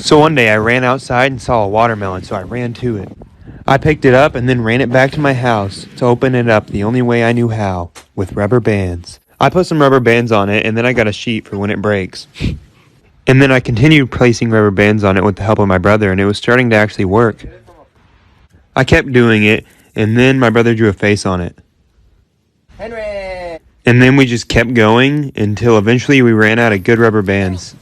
So one day I ran outside and saw a watermelon, so I ran to it. I picked it up and then ran it back to my house to open it up the only way I knew how, with rubber bands. I put some rubber bands on it and then I got a sheet for when it breaks. And then I continued placing rubber bands on it with the help of my brother, and it was starting to actually work. I kept doing it, and then my brother drew a face on it. Henry! And then we just kept going until eventually we ran out of good rubber bands.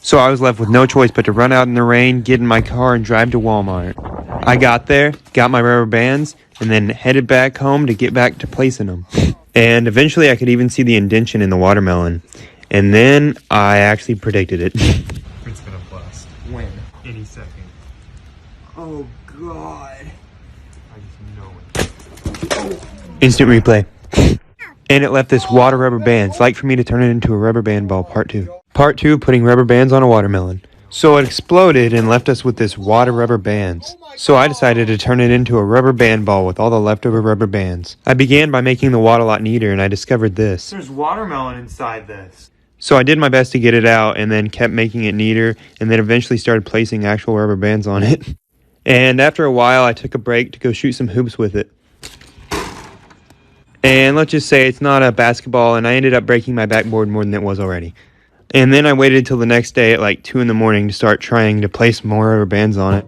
So I was left with no choice but to run out in the rain, get in my car, and drive to Walmart. I got there, got my rubber bands, and then headed back home to get back to placing them. And eventually I could even see the indentation in the watermelon. And then I actually predicted it. It's gonna bust. When? Any second. Oh, God. I just know it. Instant replay. And it left this water rubber bands, like for me to turn it into a rubber band ball, part 2. Part 2, putting rubber bands on a watermelon. So it exploded and left us with this water rubber bands. So I decided to turn it into a rubber band ball with all the leftover rubber bands. I began by making the wad a lot neater, and I discovered this. There's watermelon inside this. So I did my best to get it out and then kept making it neater, and then eventually started placing actual rubber bands on it. And after a while, I took a break to go shoot some hoops with it. And let's just say it's not a basketball, and I ended up breaking my backboard more than it was already. And then I waited till the next day at like 2 in the morning to start trying to place more rubber bands on it.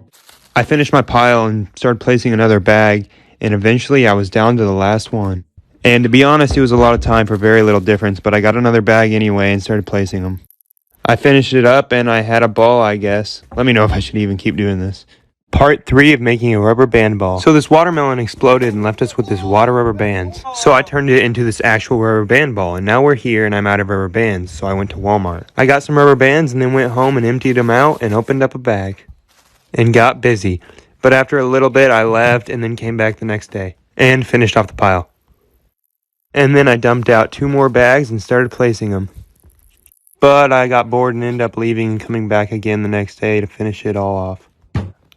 I finished my pile and started placing another bag, and eventually I was down to the last one. And to be honest, it was a lot of time for very little difference, but I got another bag anyway and started placing them. I finished it up and I had a ball, I guess. Let me know if I should even keep doing this. Part 3 of making a rubber band ball. So this watermelon exploded and left us with this water rubber bands. So I turned it into this actual rubber band ball, and now we're here and I'm out of rubber bands, so I went to Walmart. I got some rubber bands and then went home and emptied them out and opened up a bag. And got busy. But after a little bit I left and then came back the next day. And finished off the pile. And then I dumped out 2 more bags and started placing them. But I got bored and ended up leaving and coming back again the next day to finish it all off.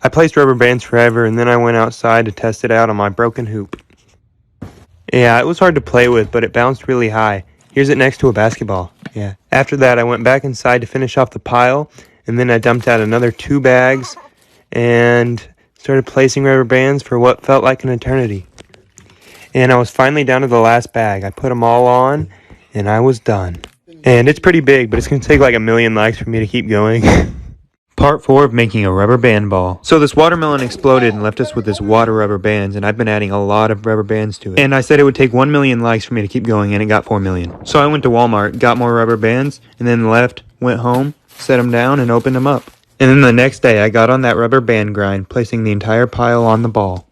I placed rubber bands forever, and then I went outside to test it out on my broken hoop. Yeah, it was hard to play with, but it bounced really high. Here's it next to a basketball. Yeah. After that, I went back inside to finish off the pile, and then I dumped out another 2 bags and started placing rubber bands for what felt like an eternity. And I was finally down to the last bag. I put them all on, and I was done. And it's pretty big, but it's going to take like 1,000,000 likes for me to keep going. Part 4 of making a rubber band ball. So this watermelon exploded and left us with this water rubber bands, and I've been adding a lot of rubber bands to it. And I said it would take 1,000,000 likes for me to keep going, and it got 4,000,000. So I went to Walmart, got more rubber bands, and then left, went home, set them down, and opened them up. And then the next day I got on that rubber band grind, placing the entire pile on the ball.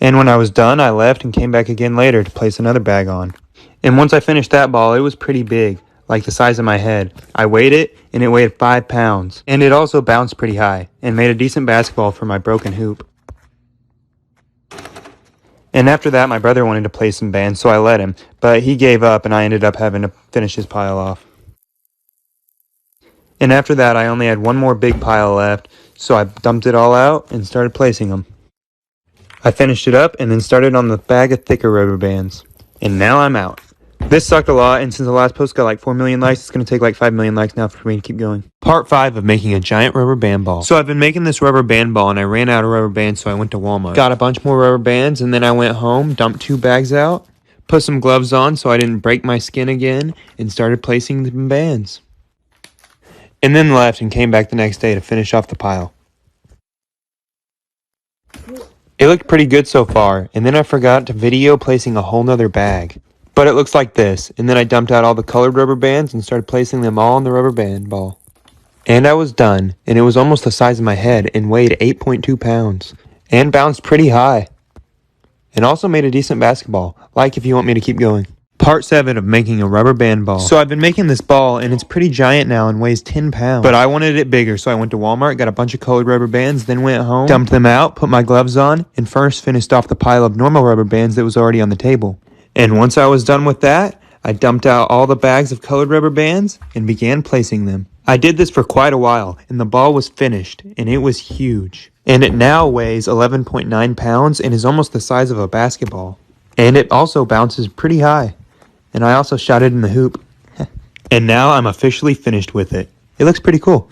And when I was done, I left and came back again later to place another bag on. And once I finished that ball, it was pretty big, like the size of my head. I weighed it, and it weighed 5 pounds. And it also bounced pretty high, and made a decent basketball for my broken hoop. And after that, my brother wanted to play some bands, so I let him. But he gave up, and I ended up having to finish his pile off. And after that, I only had 1 more big pile left, so I dumped it all out and started placing them. I finished it up and then started on the bag of thicker rubber bands. And now I'm out. This sucked a lot, and since the last post got like 4,000,000 likes, it's going to take like 5,000,000 likes now for me to keep going. Part 5 of making a giant rubber band ball. So I've been making this rubber band ball, and I ran out of rubber bands, so I went to Walmart. Got a bunch more rubber bands, and then I went home, dumped 2 bags out, put some gloves on so I didn't break my skin again, and started placing the bands. And then left and came back the next day to finish off the pile. It looked pretty good so far, and then I forgot to video placing a whole nother bag. But it looks like this, and then I dumped out all the colored rubber bands and started placing them all on the rubber band ball. And I was done, and it was almost the size of my head and weighed 8.2 pounds. And bounced pretty high. And also made a decent basketball, like if you want me to keep going. Part 7 of making a rubber band ball. So I've been making this ball, and it's pretty giant now and weighs 10 pounds. But I wanted it bigger, so I went to Walmart, got a bunch of colored rubber bands, then went home, dumped them out, put my gloves on, and first finished off the pile of normal rubber bands that was already on the table. And once I was done with that, I dumped out all the bags of colored rubber bands and began placing them. I did this for quite a while, and the ball was finished, and it was huge. And it now weighs 11.9 pounds and is almost the size of a basketball. And it also bounces pretty high. And I also shot it in the hoop. And now I'm officially finished with it. It looks pretty cool.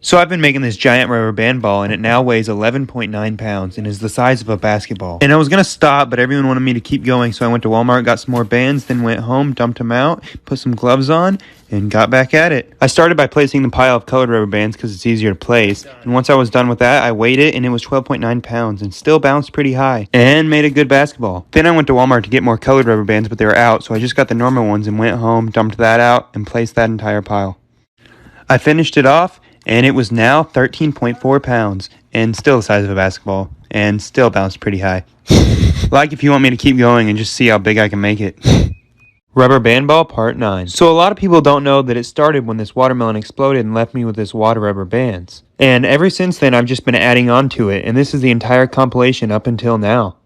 So I've been making this giant rubber band ball, and it now weighs 11.9 pounds and is the size of a basketball. And I was going to stop, but everyone wanted me to keep going, so I went to Walmart, got some more bands, then went home, dumped them out, put some gloves on, and got back at it. I started by placing the pile of colored rubber bands because it's easier to place, and once I was done with that, I weighed it, and it was 12.9 pounds, and still bounced pretty high, and made a good basketball. Then I went to Walmart to get more colored rubber bands, but they were out, so I just got the normal ones and went home, dumped that out, and placed that entire pile. I finished it off, and it was now 13.4 pounds, and still the size of a basketball, and still bounced pretty high. Like if you want me to keep going and just see how big I can make it. Rubber band ball part 9. So a lot of people don't know that it started when this watermelon exploded and left me with this wad of rubber bands. And ever since then I've just been adding on to it, and this is the entire compilation up until now.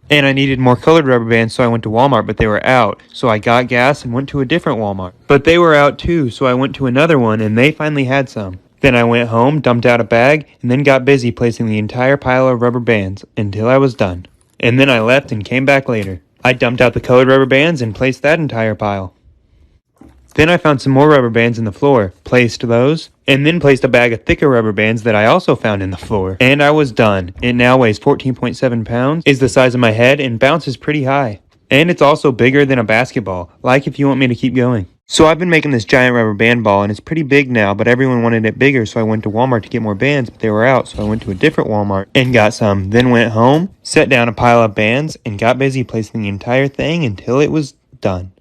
And I needed more colored rubber bands, so I went to Walmart, but they were out. So I got gas and went to a different Walmart. But they were out too, so I went to another one, and they finally had some. Then I went home, dumped out a bag, and then got busy placing the entire pile of rubber bands until I was done. And then I left and came back later. I dumped out the colored rubber bands and placed that entire pile. Then I found some more rubber bands in the floor, placed those, and then placed a bag of thicker rubber bands that I also found in the floor. And I was done. It now weighs 14.7 pounds, is the size of my head, and bounces pretty high. And it's also bigger than a basketball, like if you want me to keep going. So I've been making this giant rubber band ball, and it's pretty big now, but everyone wanted it bigger, so I went to Walmart to get more bands, but they were out, so I went to a different Walmart and got some. Then went home, set down a pile of bands, and got busy placing the entire thing until it was done.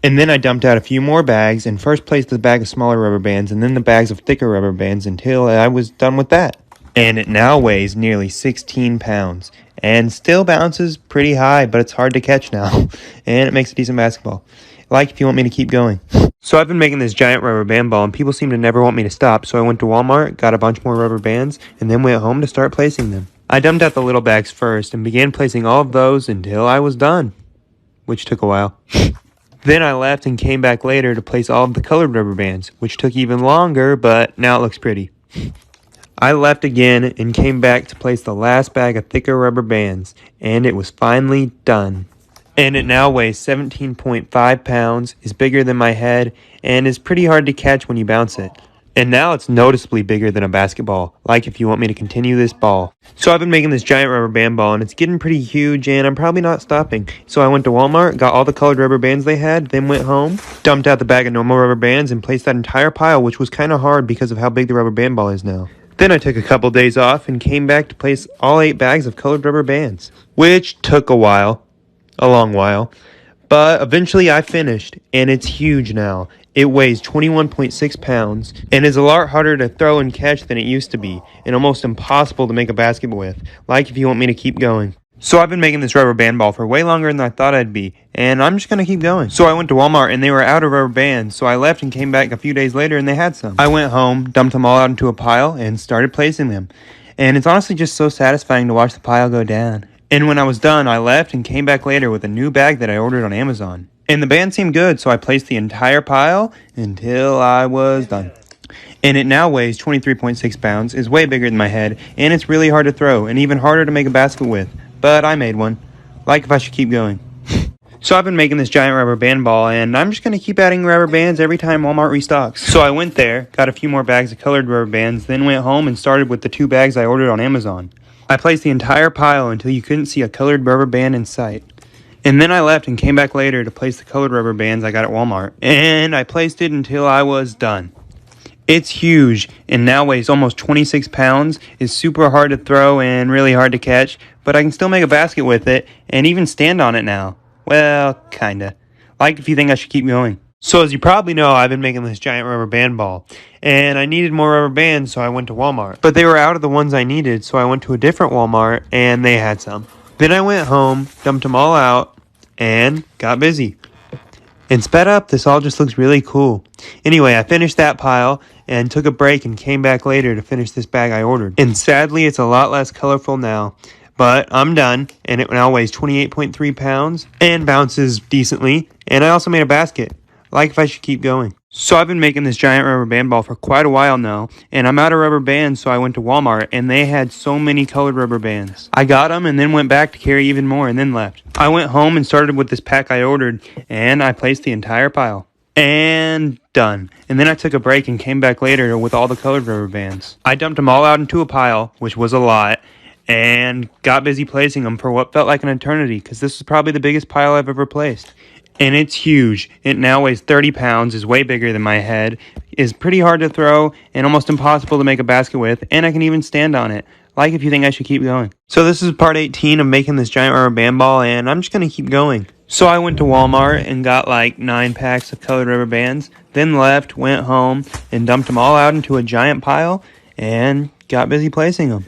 And then I dumped out a few more bags, and first placed the bag of smaller rubber bands, and then the bags of thicker rubber bands until I was done with that. And it now weighs nearly 16 pounds, and still bounces pretty high, but it's hard to catch now, and it makes a decent basketball. Like if you want me to keep going. So I've been making this giant rubber band ball, and people seem to never want me to stop, so I went to Walmart, got a bunch more rubber bands, and then went home to start placing them. I dumped out the little bags first, and began placing all of those until I was done, which took a while. Then I left and came back later to place all of the colored rubber bands, which took even longer, but now it looks pretty. I left again and came back to place the last bag of thicker rubber bands, and it was finally done. And it now weighs 17.5 pounds, is bigger than my head, and is pretty hard to catch when you bounce it. And now it's noticeably bigger than a basketball, like if you want me to continue this ball. So I've been making this giant rubber band ball, and it's getting pretty huge, and I'm probably not stopping. So I went to Walmart, got all the colored rubber bands they had, then went home, dumped out the bag of normal rubber bands, and placed that entire pile, which was kind of hard because of how big the rubber band ball is now. Then I took a couple days off and came back to place all 8 bags of colored rubber bands, which took a while. A long while, but eventually I finished, and it's huge now. It weighs 21.6 pounds and is a lot harder to throw and catch than it used to be, and almost impossible to make a basketball with, like if you want me to keep going. So I've been making this rubber band ball for way longer than I thought I'd be, and I'm just going to keep going. So I went to Walmart, and they were out of rubber bands, so I left and came back a few days later, and they had some. I went home, dumped them all out into a pile, and started placing them. And it's honestly just so satisfying to watch the pile go down. And when I was done, I left and came back later with a new bag that I ordered on Amazon. And the band seemed good, so I placed the entire pile until I was done. And it now weighs 23.6 pounds, is way bigger than my head, and it's really hard to throw, and even harder to make a basket with. But I made one. Like if I should keep going. So I've been making this giant rubber band ball, and I'm just going to keep adding rubber bands every time Walmart restocks. So I went there, got a few more bags of colored rubber bands, then went home and started with the 2 bags I ordered on Amazon. I placed the entire pile until you couldn't see a colored rubber band in sight. And then I left and came back later to place the colored rubber bands I got at Walmart. And I placed it until I was done. It's huge and now weighs almost 26 pounds, is super hard to throw and really hard to catch, but I can still make a basket with it and even stand on it now. Well, kinda. Like if you think I should keep going. So as you probably know, I've been making this giant rubber band ball, and I needed more rubber bands, so I went to Walmart. But they were out of the ones I needed, so I went to a different Walmart, and they had some. Then I went home, dumped them all out, and got busy. And sped up, this all just looks really cool. Anyway, I finished that pile, and took a break and came back later to finish this bag I ordered. And sadly, it's a lot less colorful now. But I'm done, and it now weighs 28.3 pounds, and bounces decently, and I also made a basket. Like if I should keep going. So I've been making this giant rubber band ball for quite a while now, and I'm out of rubber bands, so I went to Walmart, and they had so many colored rubber bands. I got them, and then went back to carry even more, and then left. I went home and started with this pack I ordered, and I placed the entire pile. And done. And then I took a break and came back later with all the colored rubber bands. I dumped them all out into a pile, which was a lot, and got busy placing them for what felt like an eternity, because this was probably the biggest pile I've ever placed. And it's huge. It now weighs 30 pounds, is way bigger than my head, is pretty hard to throw, and almost impossible to make a basket with, and I can even stand on it. Like if you think I should keep going. So this is part 18 of making this giant rubber band ball, and I'm just going to keep going. So I went to Walmart and got like 9 packs of colored rubber bands, then left, went home, and dumped them all out into a giant pile, and got busy placing them.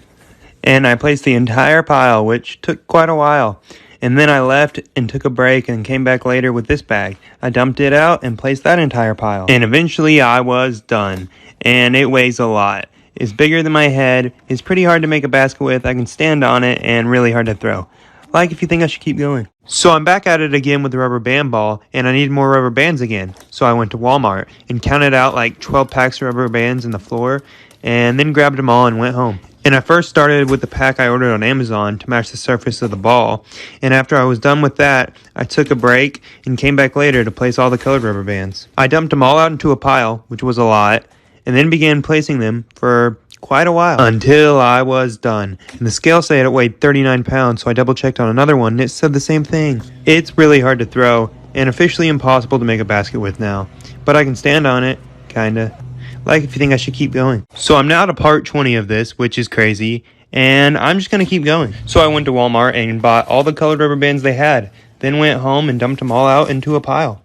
And I placed the entire pile, which took quite a while. And then I left and took a break and came back later with this bag. I dumped it out and placed that entire pile. And eventually I was done. And it weighs a lot. It's bigger than my head. It's pretty hard to make a basket with. I can stand on it and really hard to throw. Like if you think I should keep going. So I'm back at it again with the rubber band ball, and I need more rubber bands again. So I went to Walmart and counted out like 12 packs of rubber bands in the floor, and then grabbed them all and went home. And I first started with the pack I ordered on Amazon to match the surface of the ball, and after I was done with that, I took a break and came back later to place all the colored rubber bands. I dumped them all out into a pile, which was a lot, and then began placing them for quite a while until I was done. And the scale said it weighed 39 pounds, so I double checked on another one and it said the same thing. It's really hard to throw and officially impossible to make a basket with now, but I can stand on it, kinda. Like if you think I should keep going. So I'm now to part 20 of this, which is crazy, and I'm just gonna keep going. So I went to Walmart and bought all the colored rubber bands they had, then went home and dumped them all out into a pile.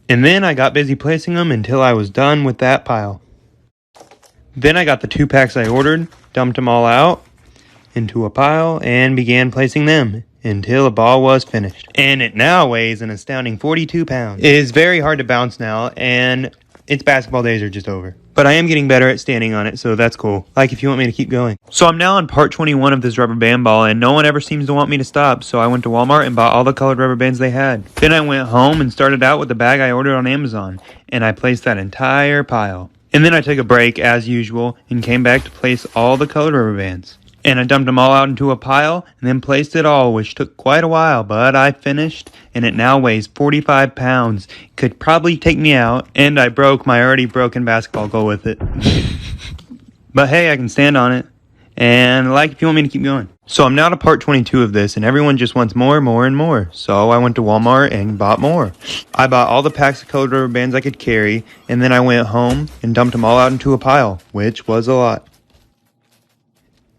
And then I got busy placing them until I was done with that pile. Then I got the 2 packs I ordered, dumped them all out into a pile, and began placing them until the ball was finished. And it now weighs an astounding 42 pounds. It is very hard to bounce now, and its basketball days are just over. But I am getting better at standing on it, so that's cool. Like if you want me to keep going. So I'm now on part 21 of this rubber band ball, and no one ever seems to want me to stop, so I went to Walmart and bought all the colored rubber bands they had. Then I went home and started out with the bag I ordered on Amazon, and I placed that entire pile. And then I took a break, as usual, and came back to place all the colored rubber bands. And I dumped them all out into a pile, and then placed it all, which took quite a while, but I finished, and it now weighs 45 pounds. Could probably take me out, and I broke my already broken basketball goal with it. But hey, I can stand on it. And like if you want me to keep going. So I'm now to part 22 of this, and everyone just wants more, and more. So I went to Walmart and bought more. I bought all the packs of colored rubber bands I could carry, and then I went home and dumped them all out into a pile, which was a lot.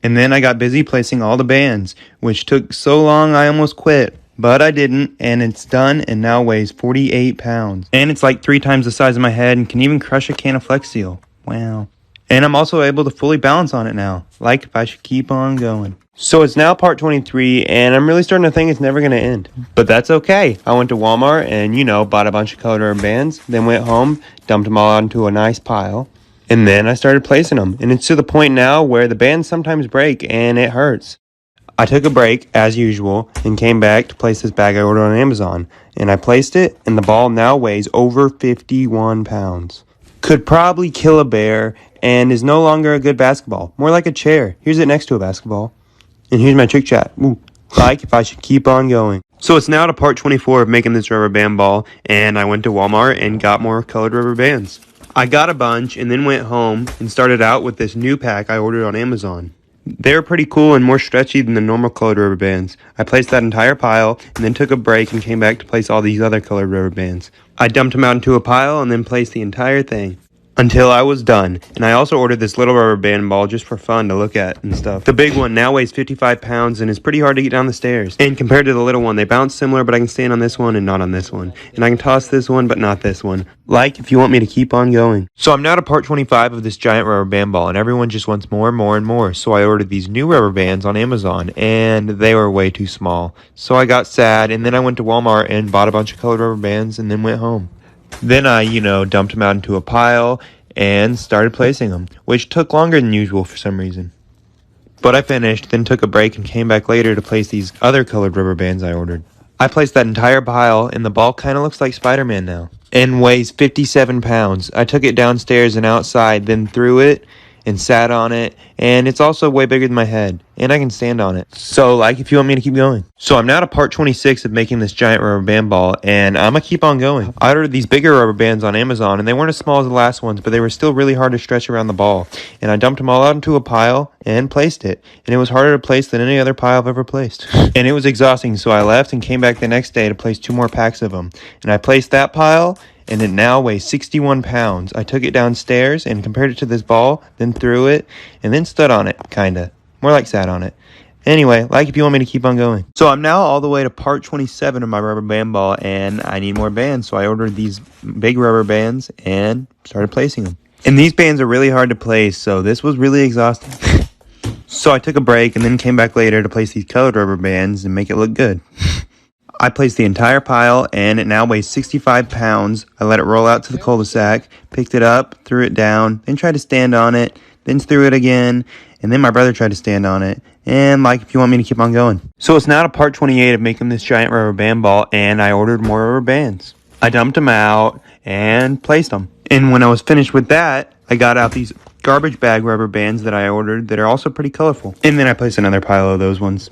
And then I got busy placing all the bands, which took so long I almost quit. But I didn't, and it's done and now weighs 48 pounds. And it's like 3 times the size of my head and can even crush a can of Flex Seal. Wow. And I'm also able to fully balance on it now, like if I should keep on going. So it's now part 23, and I'm really starting to think it's never going to end. But that's okay. I went to Walmart and, bought a bunch of colored rubber bands, then went home, dumped them all out into a nice pile, and then I started placing them. And it's to the point now where the bands sometimes break, and it hurts. I took a break, as usual, and came back to place this bag I ordered on Amazon, and I placed it, and the ball now weighs over 51 pounds. Could probably kill a bear, and is no longer a good basketball. More like a chair. Here's it next to a basketball. And here's my trick chat. Ooh, like if I should keep on going. So it's now to part 24 of making this rubber band ball, and I went to Walmart and got more colored rubber bands. I got a bunch and then went home and started out with this new pack I ordered on Amazon. They're pretty cool and more stretchy than the normal colored rubber bands. I placed that entire pile and then took a break and came back to place all these other colored rubber bands. I dumped them out into a pile and then placed the entire thing until I was done. And I also ordered this little rubber band ball just for fun to look at and stuff. The big one now weighs 55 pounds and is pretty hard to get down the stairs. And compared to the little one, they bounce similar, but I can stand on this one and not on this one. And I can toss this one, but not this one. Like if you want me to keep on going. So I'm now to part 25 of this giant rubber band ball, and everyone just wants more and more. So I ordered these new rubber bands on Amazon, and they were way too small. So I got sad, and then I went to Walmart and bought a bunch of colored rubber bands and then went home. Then I, dumped them out into a pile and started placing them, which took longer than usual for some reason. But I finished, then took a break and came back later to place these other colored rubber bands I ordered. I placed that entire pile, and the ball kind of looks like Spider-Man now, and weighs 57 pounds. I took it downstairs and outside, then threw it, and sat on it, and it's also way bigger than my head, and I can stand on it. So, like, if you want me to keep going. So I'm now to part 26 of making this giant rubber band ball, and I'm gonna keep on going. I ordered these bigger rubber bands on Amazon, and they weren't as small as the last ones, but they were still really hard to stretch around the ball. And I dumped them all out into a pile and placed it, and it was harder to place than any other pile I've ever placed. And it was exhausting, so I left and came back the next day to place 2 more packs of them. And I placed that pile, and it now weighs 61 pounds. I took it downstairs and compared it to this ball, then threw it, and then stood on it, kinda. More like sat on it. Anyway, like if you want me to keep on going. So I'm now all the way to part 27 of my rubber band ball, and I need more bands. So I ordered these big rubber bands and started placing them. And these bands are really hard to place, so this was really exhausting. So I took a break and then came back later to place these colored rubber bands and make it look good. I placed the entire pile, and it now weighs 65 pounds. I let it roll out to the cul-de-sac, picked it up, threw it down, then tried to stand on it, then threw it again, and then my brother tried to stand on it. And like, if you want me to keep on going. So it's now to part 28 of making this giant rubber band ball, and I ordered more rubber bands. I dumped them out and placed them. And when I was finished with that, I got out these garbage bag rubber bands that I ordered that are also pretty colorful. And then I placed another pile of those ones.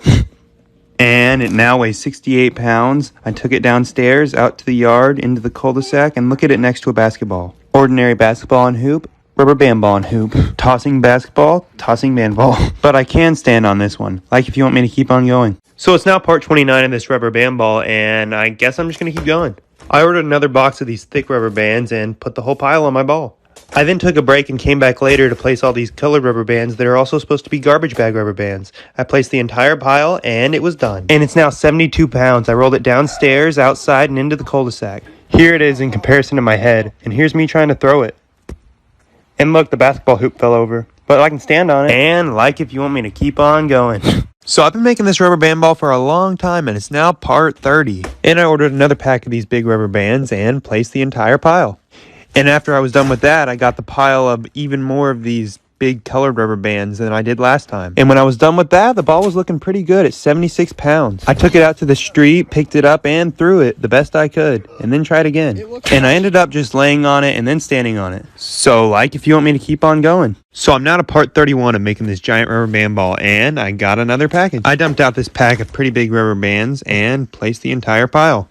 And it now weighs 68 pounds. I took it downstairs, out to the yard, into the cul-de-sac, and look at it next to a basketball. Ordinary basketball and hoop, rubber band ball and hoop. Tossing basketball, tossing band ball. But I can stand on this one, like if you want me to keep on going. So it's now part 29 of this rubber band ball, and I guess I'm just going to keep going. I ordered another box of these thick rubber bands and put the whole pile on my ball. I then took a break and came back later to place all these colored rubber bands that are also supposed to be garbage bag rubber bands. I placed the entire pile, and it was done. And it's now 72 pounds. I rolled it downstairs, outside, and into the cul-de-sac. Here it is in comparison to my head, and here's me trying to throw it. And look, the basketball hoop fell over, but I can stand on it. And like if you want me to keep on going. So I've been making this rubber band ball for a long time, and it's now part 30. And I ordered another pack of these big rubber bands and placed the entire pile. And after I was done with that, I got the pile of even more of these big colored rubber bands than I did last time. And when I was done with that, the ball was looking pretty good at 76 pounds. I took it out to the street, picked it up, and threw it the best I could, and then tried again. And I ended up just laying on it and then standing on it. So, like, if you want me to keep on going. So I'm now to part 31 of making this giant rubber band ball, and I got another package. I dumped out this pack of pretty big rubber bands and placed the entire pile.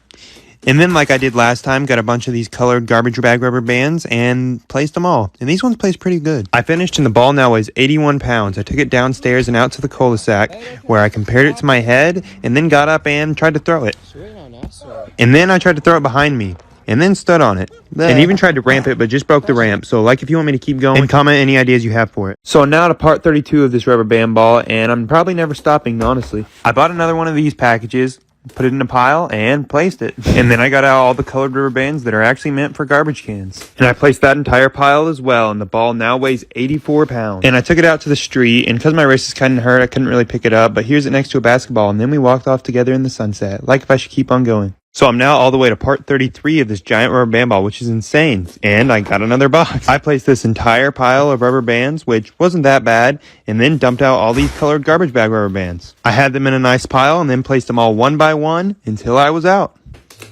And then, like I did last time, got a bunch of these colored garbage bag rubber bands and placed them all. And these ones placed pretty good. I finished and the ball now weighs 81 pounds. I took it downstairs and out to the cul-de-sac where I compared it to my head and then got up and tried to throw it. And then I tried to throw it behind me and then stood on it. And even tried to ramp it, but just broke the ramp. So, like, if you want me to keep going, and comment any ideas you have for it. So now to part 32 of this rubber band ball, and I'm probably never stopping, honestly. I bought another one of these packages, put it in a pile, and placed it. And then I got out all the colored rubber bands that are actually meant for garbage cans. And I placed that entire pile as well, and the ball now weighs 84 pounds. And I took it out to the street, and because my wrist is kind of hurt, I couldn't really pick it up, but here's it next to a basketball, and then we walked off together in the sunset, like if I should keep on going. So I'm now all the way to part 33 of this giant rubber band ball, which is insane. And I got another box. I placed this entire pile of rubber bands, which wasn't that bad, and then dumped out all these colored garbage bag rubber bands. I had them in a nice pile and then placed them all one by one until I was out.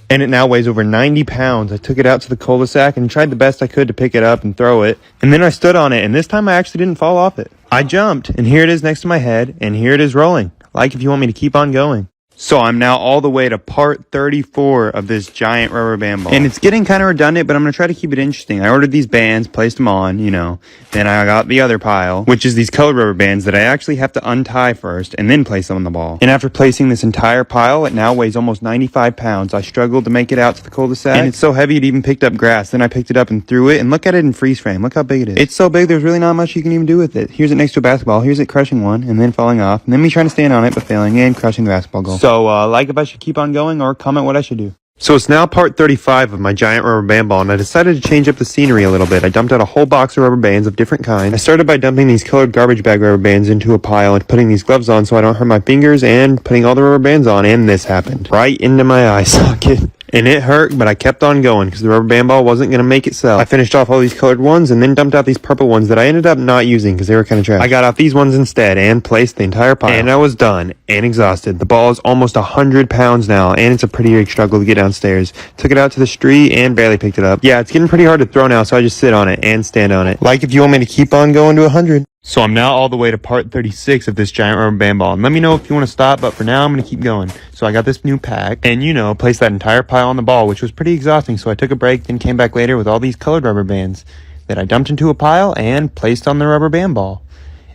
And it now weighs over 90 pounds. I took it out to the cul-de-sac and tried the best I could to pick it up and throw it. And then I stood on it, and this time I actually didn't fall off it. I jumped, and here it is next to my head, and here it is rolling. Like if you want me to keep on going. So I'm now all the way to part 34 of this giant rubber band ball. And it's getting kind of redundant, but I'm going to try to keep it interesting. I ordered these bands, placed them on, you know. Then I got the other pile, which is these colored rubber bands that I actually have to untie first and then place them on the ball. And after placing this entire pile, it now weighs almost 95 pounds. I struggled to make it out to the cul-de-sac. And it's so heavy it even picked up grass. Then I picked it up and threw it. And look at it in freeze frame. Look how big it is. It's so big, there's really not much you can even do with it. Here's it next to a basketball. Here's it crushing one and then falling off. And then me trying to stand on it but failing and crushing the basketball goal. So, like if I should keep on going or comment what I should do. So it's now part 35 of my giant rubber band ball, and I decided to change up the scenery a little bit. I dumped out a whole box of rubber bands of different kinds. I started by dumping these colored garbage bag rubber bands into a pile and putting these gloves on so I don't hurt my fingers and putting all the rubber bands on, and this happened. Right into my eye socket. And it hurt, but I kept on going because the rubber band ball wasn't going to make itself. I finished off all these colored ones and then dumped out these purple ones that I ended up not using because they were kind of trash. I got out these ones instead and placed the entire pile. And I was done and exhausted. The ball is almost 100 pounds now, and it's a pretty big struggle to get downstairs. Took it out to the street and barely picked it up. Yeah, it's getting pretty hard to throw now, so I just sit on it and stand on it. Like if you want me to keep on going to 100. So I'm now all the way to part 36 of this giant rubber band ball. And let me know if you want to stop, but for now I'm going to keep going. So I got this new pack and, placed that entire pile on the ball, which was pretty exhausting. So I took a break, then came back later with all these colored rubber bands that I dumped into a pile and placed on the rubber band ball.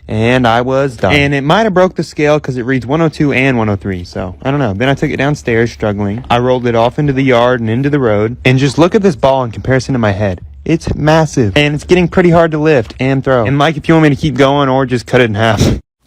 And I was done. And it might have broke the scale because it reads 102 and 103. So I don't know. Then I took it downstairs struggling. I rolled it off into the yard and into the road. And just look at this ball in comparison to my head. It's massive, and it's getting pretty hard to lift and throw. And if you want me to keep going or just cut it in half.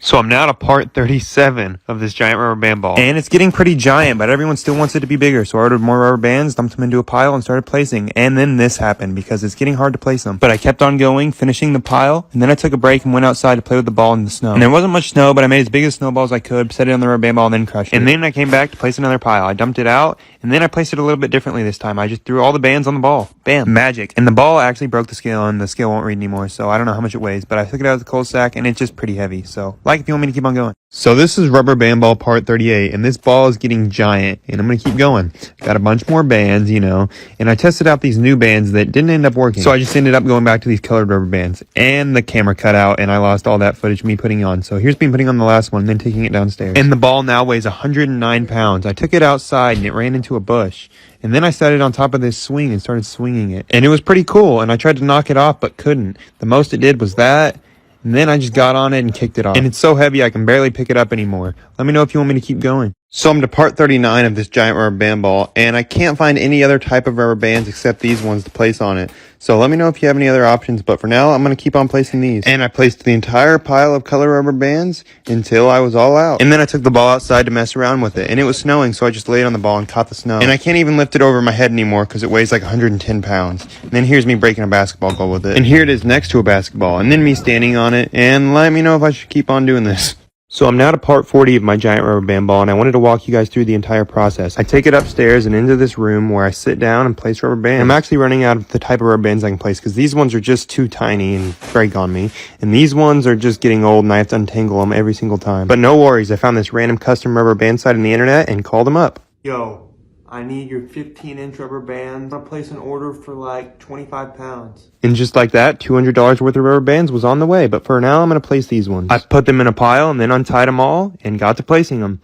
So I'm now to part 37 of this giant rubber band ball. And it's getting pretty giant, but everyone still wants it to be bigger. So I ordered more rubber bands, dumped them into a pile, and started placing. And then this happened because it's getting hard to place them. But I kept on going, finishing the pile, and then I took a break and went outside to play with the ball in the snow. And there wasn't much snow, but I made as big a snowball as I could, set it on the rubber band ball, and then crushed it. And then I came back to place another pile. I dumped it out, and then I placed it a little bit differently this time. I just threw all the bands on the ball. Bam. Magic. And the ball actually broke the scale, and the scale won't read anymore, so I don't know how much it weighs, but I took it out of the coal sack, and it's just pretty heavy. So, if you want me to keep on going. So this is rubber band ball part 38, and this ball is getting giant, and I'm going to keep going. Got a bunch more bands, and I tested out these new bands that didn't end up working. So I just ended up going back to these colored rubber bands, and the camera cut out, and I lost all that footage of me putting on. So here's me putting on the last one, and then taking it downstairs. And the ball now weighs 109 pounds. I took it outside, and it ran into a bush. And then I set it on top of this swing and started swinging it. And it was pretty cool, and I tried to knock it off, but couldn't. The most it did was that. And then I just got on it and kicked it off. And it's so heavy I can barely pick it up anymore. Let me know if you want me to keep going. So I'm to part 39 of this giant rubber band ball, and I can't find any other type of rubber bands except these ones to place on it. So let me know if you have any other options, but for now, I'm going to keep on placing these. And I placed the entire pile of color rubber bands until I was all out. And then I took the ball outside to mess around with it, and it was snowing, so I just laid on the ball and caught the snow. And I can't even lift it over my head anymore because it weighs like 110 pounds. And then here's me breaking a basketball goal with it. And here it is next to a basketball, and then me standing on it, and let me know if I should keep on doing this. So I'm now to part 40 of my giant rubber band ball, and I wanted to walk you guys through the entire process. I take it upstairs and into this room where I sit down and place rubber bands. I'm actually running out of the type of rubber bands I can place because these ones are just too tiny and break on me. And these ones are just getting old and I have to untangle them every single time. But no worries, I found this random custom rubber band site on the internet and called them up. Yo, I need your 15-inch rubber bands. I'll place an order for like 25 pounds. And just like that, $200 worth of rubber bands was on the way. But for now, I'm going to place these ones. I put them in a pile and then untied them all and got to placing them.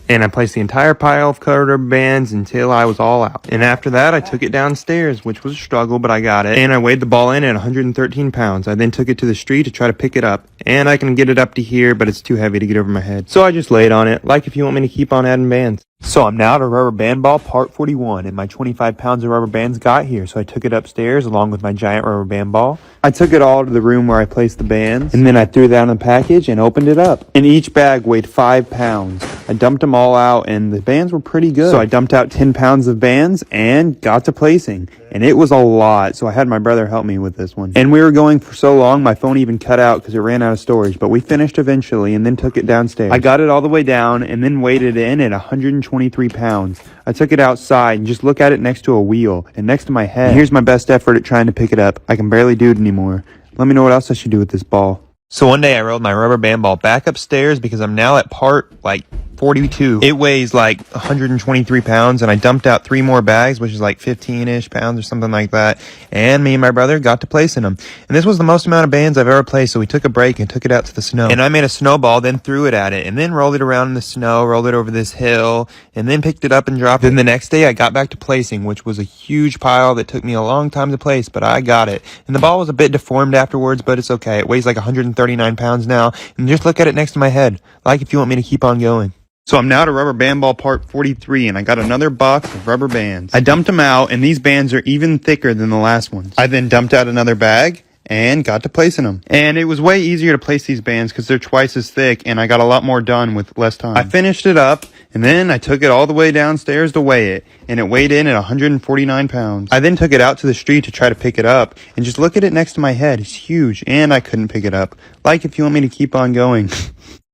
And I placed the entire pile of colored rubber bands until I was all out. And after that, I took it downstairs, which was a struggle, but I got it. And I weighed the ball in at 113 pounds. I then took it to the street to try to pick it up. And I can get it up to here, but it's too heavy to get over my head. So I just laid on it, if you want me to keep on adding bands. So I'm now to rubber band ball part 41, and my 25 pounds of rubber bands got here. So I took it upstairs along with my giant rubber band ball. I took it all to the room where I placed the bands, and then I threw that in a package and opened it up. And each bag weighed 5 pounds. I dumped them all out, and the bands were pretty good. So I dumped out 10 pounds of bands and got to placing. And it was a lot, so I had my brother help me with this one. And we were going for so long, my phone even cut out because it ran out of storage. But we finished eventually and then took it downstairs. I got it all the way down and then weighed it in at 123 pounds. I took it outside and just look at it next to a wheel and next to my head. And here's my best effort at trying to pick it up. I can barely do it anymore. Let me know what else I should do with this ball. So one day I rolled my rubber band ball back upstairs because I'm now at part 42. It weighs 123 pounds, and I dumped out 3 more bags, which is 15-ish pounds or something like that. And me and my brother got to placing them. And this was the most amount of bands I've ever placed, so we took a break and took it out to the snow. And I made a snowball, then threw it at it, and then rolled it around in the snow, rolled it over this hill, and then picked it up and dropped it. Then the next day I got back to placing, which was a huge pile that took me a long time to place, but I got it. And the ball was a bit deformed afterwards, but it's okay. It weighs 139 pounds now, and just look at it next to my head, if you want me to keep on going. So I'm now to rubber band ball part 43, and I got another box of rubber bands. I dumped them out, and these bands are even thicker than the last ones. I then dumped out another bag and got to placing them. And it was way easier to place these bands because they're twice as thick, and I got a lot more done with less time. I finished it up, and then I took it all the way downstairs to weigh it, and it weighed in at 149 pounds. I then took it out to the street to try to pick it up, and just look at it next to my head. It's huge, and I couldn't pick it up. If you want me to keep on going.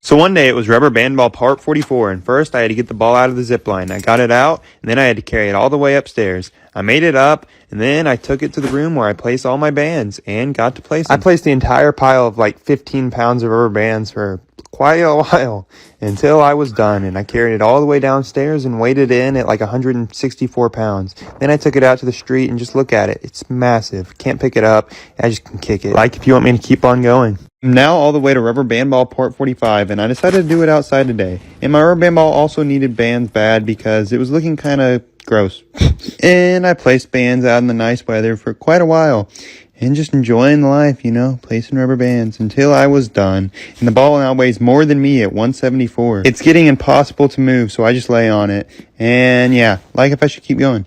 So one day it was rubber band ball part 44, and first I had to get the ball out of the zip line. I got it out, and then I had to carry it all the way upstairs. I made it up, and then I took it to the room where I placed all my bands and got to place them. I placed the entire pile of like 15 pounds of rubber bands for quite a while until I was done, and I carried it all the way downstairs and weighed it in at like 164 pounds. Then I took it out to the street and just look at it. It's massive. Can't pick it up. I just can kick it. Like if you want me to keep on going. I'm now all the way to rubber band ball part 45, and I decided to do it outside today. And my rubber band ball also needed bands bad because it was looking kind of gross. And I placed bands out in the nice weather for quite a while. And just enjoying life, you know, placing rubber bands until I was done. And the ball now weighs more than me at 174. It's getting impossible to move, so I just lay on it. And yeah, like if I should keep going.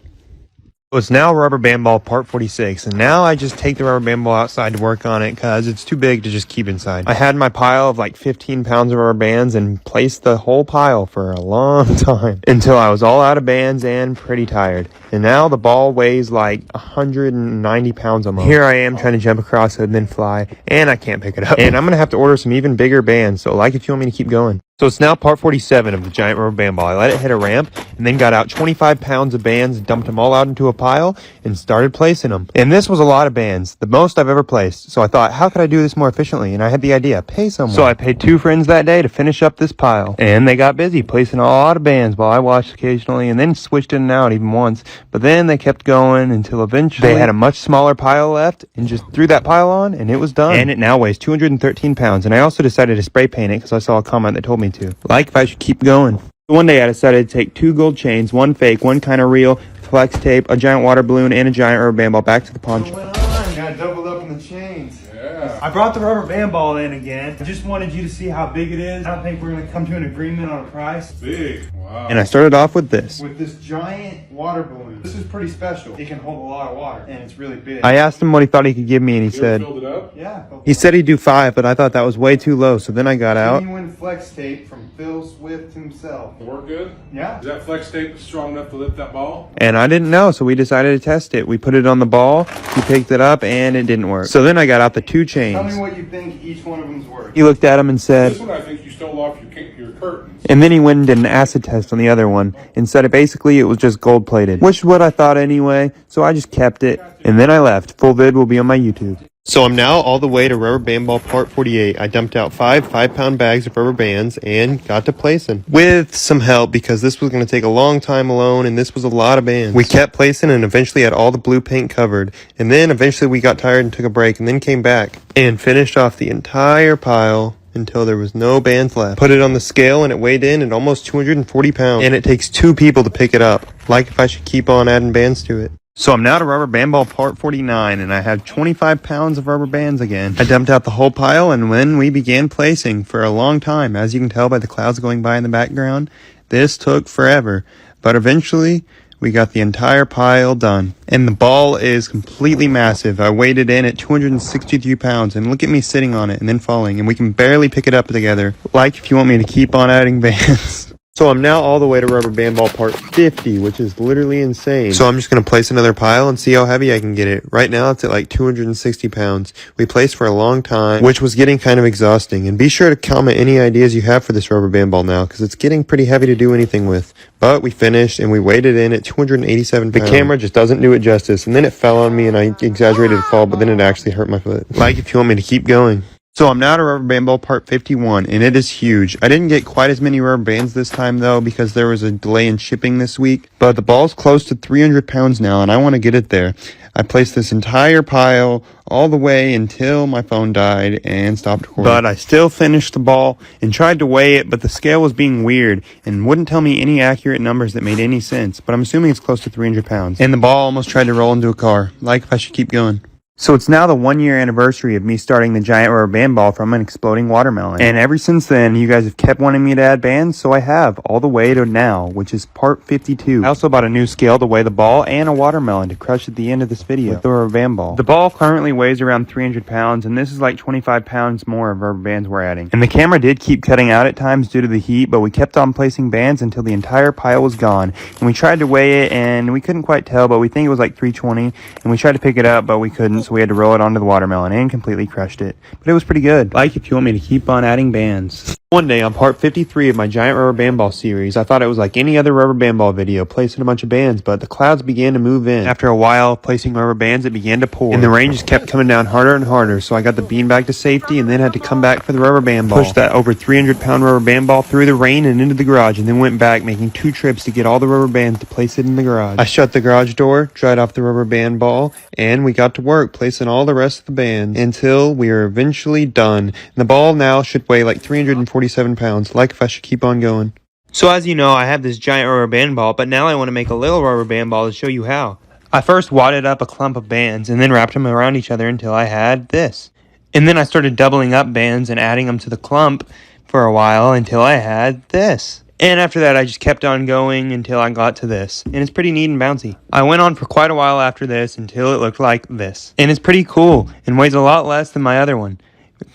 So it's now rubber band ball part 46, and now I just take the rubber band ball outside to work on it because it's too big to just keep inside. I had my pile of like 15 pounds of rubber bands and placed the whole pile for a long time until I was all out of bands and pretty tired. And now the ball weighs like 190 pounds almost. Here I am trying to jump across it and then fly, and I can't pick it up. And I'm going to have to order some even bigger bands, so like if you want me to keep going. So it's now part 47 of the giant rubber band ball. I let it hit a ramp and then got out 25 pounds of bands, dumped them all out into a pile, and started placing them. And this was a lot of bands, the most I've ever placed. So I thought, how could I do this more efficiently? And I had the idea, pay someone. So I paid 2 friends that day to finish up this pile. And they got busy placing a lot of bands while I watched occasionally and then switched in and out even once. But then they kept going until eventually they had a much smaller pile left and just threw that pile on and it was done. And it now weighs 213 pounds. And I also decided to spray paint it because I saw a comment that told me to. Like if I should keep going. One day I decided to take 2 gold chains, 1 fake, 1 kind of real, flex tape, a giant water balloon, and a giant rubber band ball back to the pawn shop. What's going on? Got doubled up in the chains. Yeah. I brought the rubber band ball in again. I just wanted you to see how big it is. I don't think we're going to come to an agreement on a price. Big. Wow. And I started off with this. With this giant water balloon. This is pretty special. It can hold a lot of water, and it's really big. I asked him what he thought he could give me, and he You ever said, filled it up? Yeah. he said he'd do 5, but I thought that was way too low, so then I got out. Genuine flex tape from Phil Swift himself. Work good? Yeah. Is that flex tape strong enough to lift that ball? And I didn't know, so we decided to test it. We put it on the ball, he picked it up, and it didn't work. So then I got out the 2 Tell me chains. what you think each one of them's worth. He looked at him and said, This one I think you stole off your curtains. and then he went and did an acid test on the other one and said it basically it was just gold plated, which is what I thought anyway, so I just kept it and then I left. Full vid will be on my YouTube. So I'm now all the way to rubber band ball part 48. I dumped out 5 5-pound bags of rubber bands and got to placing with some help because this was going to take a long time alone and this was a lot of bands. We kept placing and eventually had all the blue paint covered, and then eventually we got tired and took a break and then came back and finished off the entire pile until there was no bands left. Put it on the scale and it weighed in at almost 240 pounds, and it takes 2 people to pick it up. Like if I should keep on adding bands to it. So I'm now to rubber band ball part 49, and I have 25 pounds of rubber bands again. I dumped out the whole pile, and when we began placing for a long time, as you can tell by the clouds going by in the background, this took forever. But eventually, we got the entire pile done. And the ball is completely massive. I weighed it in at 263 pounds, and look at me sitting on it and then falling, and we can barely pick it up together. Like if you want me to keep on adding bands. So I'm now all the way to rubber band ball part 50, which is literally insane. So I'm just going to place another pile and see how heavy I can get it. Right now it's at like 260 pounds. We placed for a long time, which was getting kind of exhausting. And be sure to comment any ideas you have for this rubber band ball now, because it's getting pretty heavy to do anything with. But we finished and we weighed it in at 287 pounds. The camera just doesn't do it justice. And then it fell on me and I exaggerated the fall, but then it actually hurt my foot. Like if you want me to keep going. So I'm now to rubber band ball part 51, and it is huge. I didn't get quite as many rubber bands this time, though, because there was a delay in shipping this week. But the ball's close to 300 pounds now, and I want to get it there. I placed this entire pile all the way until my phone died and stopped recording. But I still finished the ball and tried to weigh it, but the scale was being weird and wouldn't tell me any accurate numbers that made any sense. But I'm assuming it's close to 300 pounds. And the ball almost tried to roll into a car. Like if I should keep going. So it's now the 1-year anniversary of me starting the giant rubber band ball from an exploding watermelon. And ever since then, you guys have kept wanting me to add bands, so I have, all the way to now, which is part 52. I also bought a new scale to weigh the ball and a watermelon to crush at the end of this video with the rubber band ball. The ball currently weighs around 300 pounds, and this is like 25 pounds more of rubber bands we're adding. And the camera did keep cutting out at times due to the heat, but we kept on placing bands until the entire pile was gone. And we tried to weigh it, and we couldn't quite tell, but we think it was like 320, and we tried to pick it up, but we couldn't. so we had to roll it onto the watermelon and completely crushed it. But it was pretty good. Like if you want me to keep on adding bands. One day on part 53 of my giant rubber band ball series, I thought it was like any other rubber band ball video, placing a bunch of bands, but the clouds began to move in. After a while of placing rubber bands, it began to pour, and the rain just kept coming down harder and harder, so I got the beanbag to safety and then had to come back for the rubber band ball. Pushed that over 300-pound rubber band ball through the rain and into the garage, and then went back, making 2 trips to get all the rubber bands to place it in the garage. I shut the garage door, dried off the rubber band ball, and we got to work placing all the rest of the bands until we were eventually done. And the ball now should weigh like 347 pounds. Like if I should keep on going. So as you know, I have this giant rubber band ball, but now I want to make a little rubber band ball to show you how. I first wadded up a clump of bands and then wrapped them around each other until I had this. And then I started doubling up bands and adding them to the clump for a while until I had this. And after that, I just kept on going until I got to this. And it's pretty neat and bouncy. I went on for quite a while after this until it looked like this. And it's pretty cool and weighs a lot less than my other one,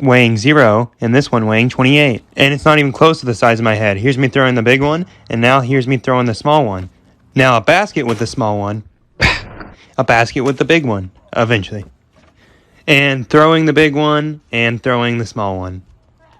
weighing 0, and this one weighing 28. And it's not even close to the size of my head. Here's me throwing the big one, and now here's me throwing the small one. Now a basket with the small one, a basket with the big one, eventually. And throwing the big one, and throwing the small one.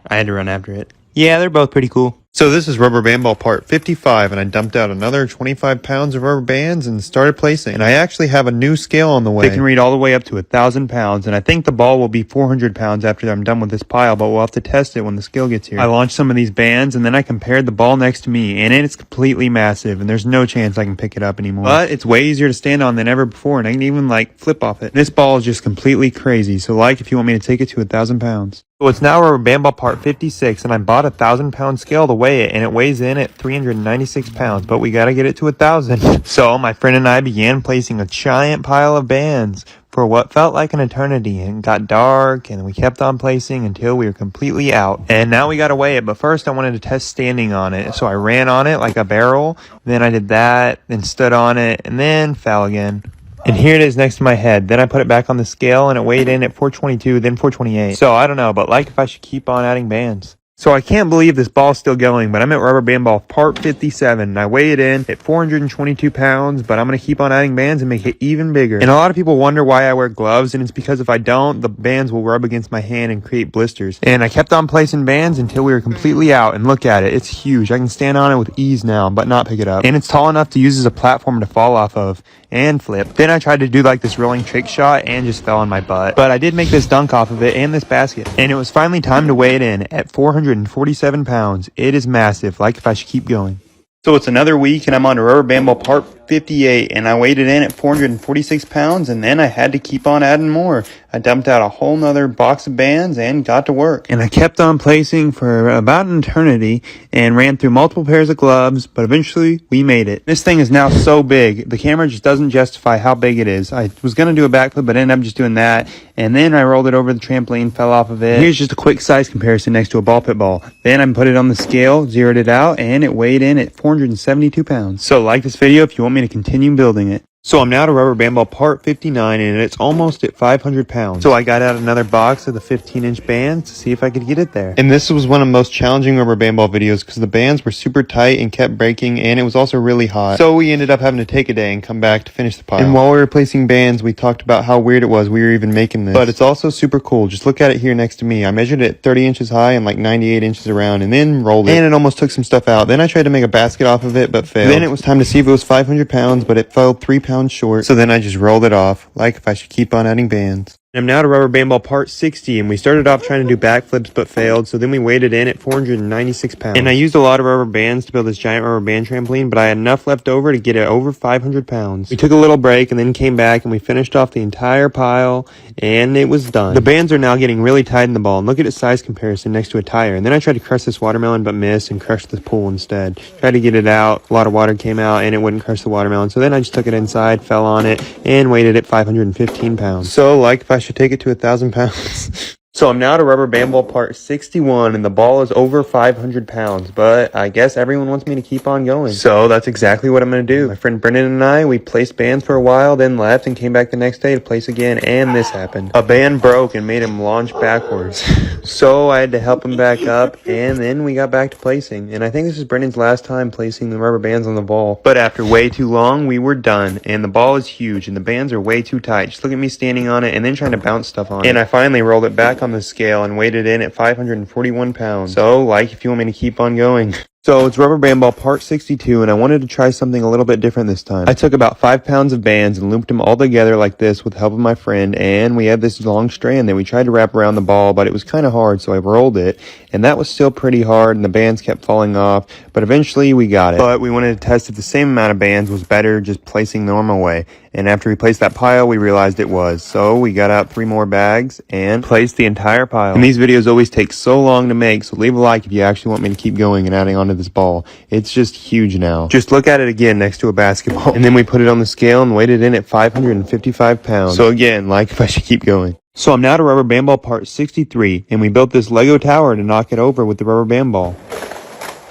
I had to run after it. Yeah, they're both pretty cool. So this is rubber band ball part 55, and I dumped out another 25 pounds of rubber bands and started placing. And I actually have a new scale on the way. It can read all the way up to 1,000 pounds, and I think the ball will be 400 pounds after I'm done with this pile, but we'll have to test it when the scale gets here. I launched some of these bands, and then I compared the ball next to me, and it's completely massive, and there's no chance I can pick it up anymore. But it's way easier to stand on than ever before, and I can even, flip off it. This ball is just completely crazy, so if you want me to take it to 1,000 pounds. So it's now rubber band ball part 56, and I bought a 1,000-pound scale to weigh it, and it weighs in at 396 pounds, but we gotta get it to 1,000. So my friend and I began placing a giant pile of bands for what felt like an eternity, and it got dark, and we kept on placing until we were completely out. And now we gotta weigh it, but first I wanted to test standing on it, so I ran on it like a barrel, then I did that, then stood on it, and then fell again. And here it is next to my head. Then I put it back on the scale, and it weighed in at 422, then 428. So I don't know, but if I should keep on adding bands. So I can't believe this ball's still going, but I'm at rubber band ball part 57, and I weigh it in at 422 pounds, but I'm going to keep on adding bands and make it even bigger. And a lot of people wonder why I wear gloves, and it's because if I don't, the bands will rub against my hand and create blisters. And I kept on placing bands until we were completely out, and look at it, it's huge. I can stand on it with ease now, but not pick it up. And it's tall enough to use as a platform to fall off of and flip. Then I tried to do this rolling trick shot and just fell on my butt. But I did make this dunk off of it and this basket. And it was finally time to weigh it in at 447 pounds. It is massive, if I should keep going. So it's another week, and I'm on to rubber band ball part 58, and I weighed it in at 446 pounds, and then I had to keep on adding more. I dumped out a whole nother box of bands and got to work. And I kept on placing for about an eternity and ran through multiple pairs of gloves, but eventually we made it. This thing is now so big, the camera just doesn't justify how big it is. I was going to do a backflip, but ended up just doing that, and then I rolled it over the trampoline, fell off of it. Here's just a quick size comparison next to a ball pit ball. Then I put it on the scale, zeroed it out, and it weighed in at 472 pounds. So like this video if you want me to continue building it. So I'm now to rubber band ball part 59, and it's almost at 500 pounds. So I got out another box of the 15-inch bands to see if I could get it there. And this was one of the most challenging rubber band ball videos because the bands were super tight and kept breaking, and it was also really hot. So we ended up having to take a day and come back to finish the pile. And while we were placing bands, we talked about how weird it was we were even making this. But it's also super cool. Just look at it here next to me. I measured it 30 inches high and 98 inches around, and then rolled it. And it almost took some stuff out. Then I tried to make a basket off of it, but failed. Then it was time to see if it was 500 pounds, but it fell 3 pounds short. So then I just rolled it off, if I should keep on adding bands. I'm now to rubber band ball part 60, and we started off trying to do backflips but failed, so then we weighed it in at 496 pounds. And I used a lot of rubber bands to build this giant rubber band trampoline, but I had enough left over to get it over 500 pounds. We took a little break and then came back, and we finished off the entire pile, and it was done. The bands are now getting really tight in the ball, and look at its size comparison next to a tire. And then I tried to crush this watermelon but missed and crushed the pool instead. Tried to get it out, a lot of water came out, and it wouldn't crush the watermelon, so then I just took it inside, fell on it, and weighed it at 515 pounds. So if I should take it to 1,000 pounds. So I'm now to rubber band ball part 61, and the ball is over 500 pounds, but I guess everyone wants me to keep on going. So that's exactly what I'm going to do. My friend Brendan and I, we placed bands for a while, then left and came back the next day to place again, and this happened. A band broke and made him launch backwards. So I had to help him back up, and then we got back to placing. And I think this is Brendan's last time placing the rubber bands on the ball. But after way too long, we were done, and the ball is huge, and the bands are way too tight. Just look at me standing on it and then trying to bounce stuff on it. And I finally rolled it back on the scale and weighed it in at 541 pounds. So, like, if you want me to keep on going. So it's rubber band ball part 62, and I wanted to try something a little bit different this time. I took about 5 pounds of bands and looped them all together like this with the help of my friend, and we had this long strand that we tried to wrap around the ball, but it was kind of hard, so I rolled it, and that was still pretty hard, and the bands kept falling off, but eventually we got it. But we wanted to test if the same amount of bands was better just placing the normal way, and after we placed that pile, we realized it was. So we got out 3 more bags and placed the entire pile. And these videos always take so long to make, so leave a like if you actually want me to keep going and adding on to this ball. It's just huge now. Just look at it again next to a basketball. And then we put it on the scale and weighed it in at 555 pounds. So again, like if I should keep going. So I'm now to rubber band ball part 63, and we built this Lego tower to knock it over with the rubber band ball.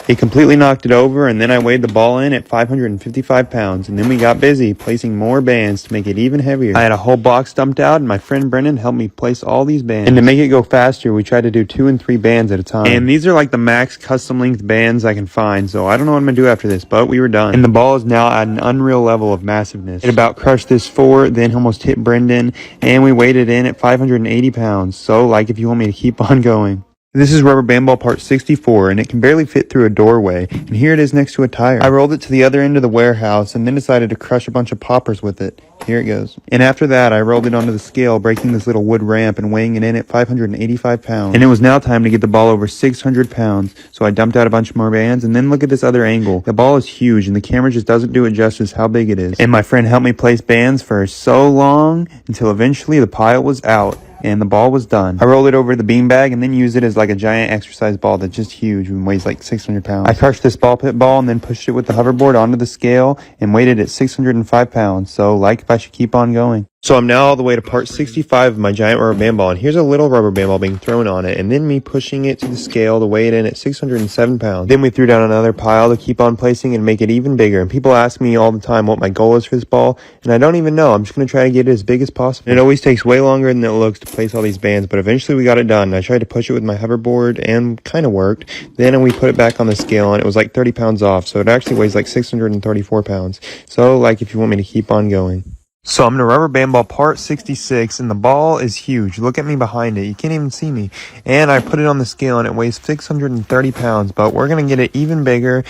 It completely knocked it over, and then I weighed the ball in at 555 pounds, and then we got busy placing more bands to make it even heavier. I had a whole box dumped out, and my friend Brendan helped me place all these bands. And to make it go faster, we tried to do 2 and 3 bands at a time. And these are like the max custom length bands I can find, so I don't know what I'm going to do after this, but we were done. And the ball is now at an unreal level of massiveness. It about crushed this fort, then almost hit Brendan, and we weighed it in at 580 pounds. So, like, if you want me to keep on going. This is rubber band ball part 64, and it can barely fit through a doorway, and here it is next to a tire. I rolled it to the other end of the warehouse and then decided to crush a bunch of poppers with it. Here it goes. And after that, I rolled it onto the scale, breaking this little wood ramp and weighing it in at 585 pounds. And it was now time to get the ball over 600 pounds, so I dumped out a bunch more bands, and then look at this other angle. The ball is huge, and the camera just doesn't do it justice how big it is. And my friend helped me place bands for so long, until eventually the pile was out. And the ball was done. I rolled it over the beanbag and then used it as like a giant exercise ball that's just huge and weighs like 600 pounds. I crushed this ball pit ball and then pushed it with the hoverboard onto the scale and weighed it at 605 pounds. So, like, if I should keep on going. So I'm now all the way to part 65 of my giant rubber band ball, and here's a little rubber band ball being thrown on it, and then me pushing it to the scale to weigh it in at 607 pounds. Then we threw down another pile to keep on placing and make it even bigger, and people ask me all the time what my goal is for this ball, and I don't even know. I'm just going to try to get it as big as possible. And it always takes way longer than it looks to place all these bands, but eventually we got it done. I tried to push it with my hoverboard, and kind of worked. Then we put it back on the scale, and it was like 30 pounds off, so it actually weighs like 634 pounds. So, like, if you want me to keep on going. So I'm in a rubber band ball part 66, and the ball is huge. Look at me behind it. You can't even see me. And I put it on the scale, and it weighs 630 pounds, but we're going to get it even bigger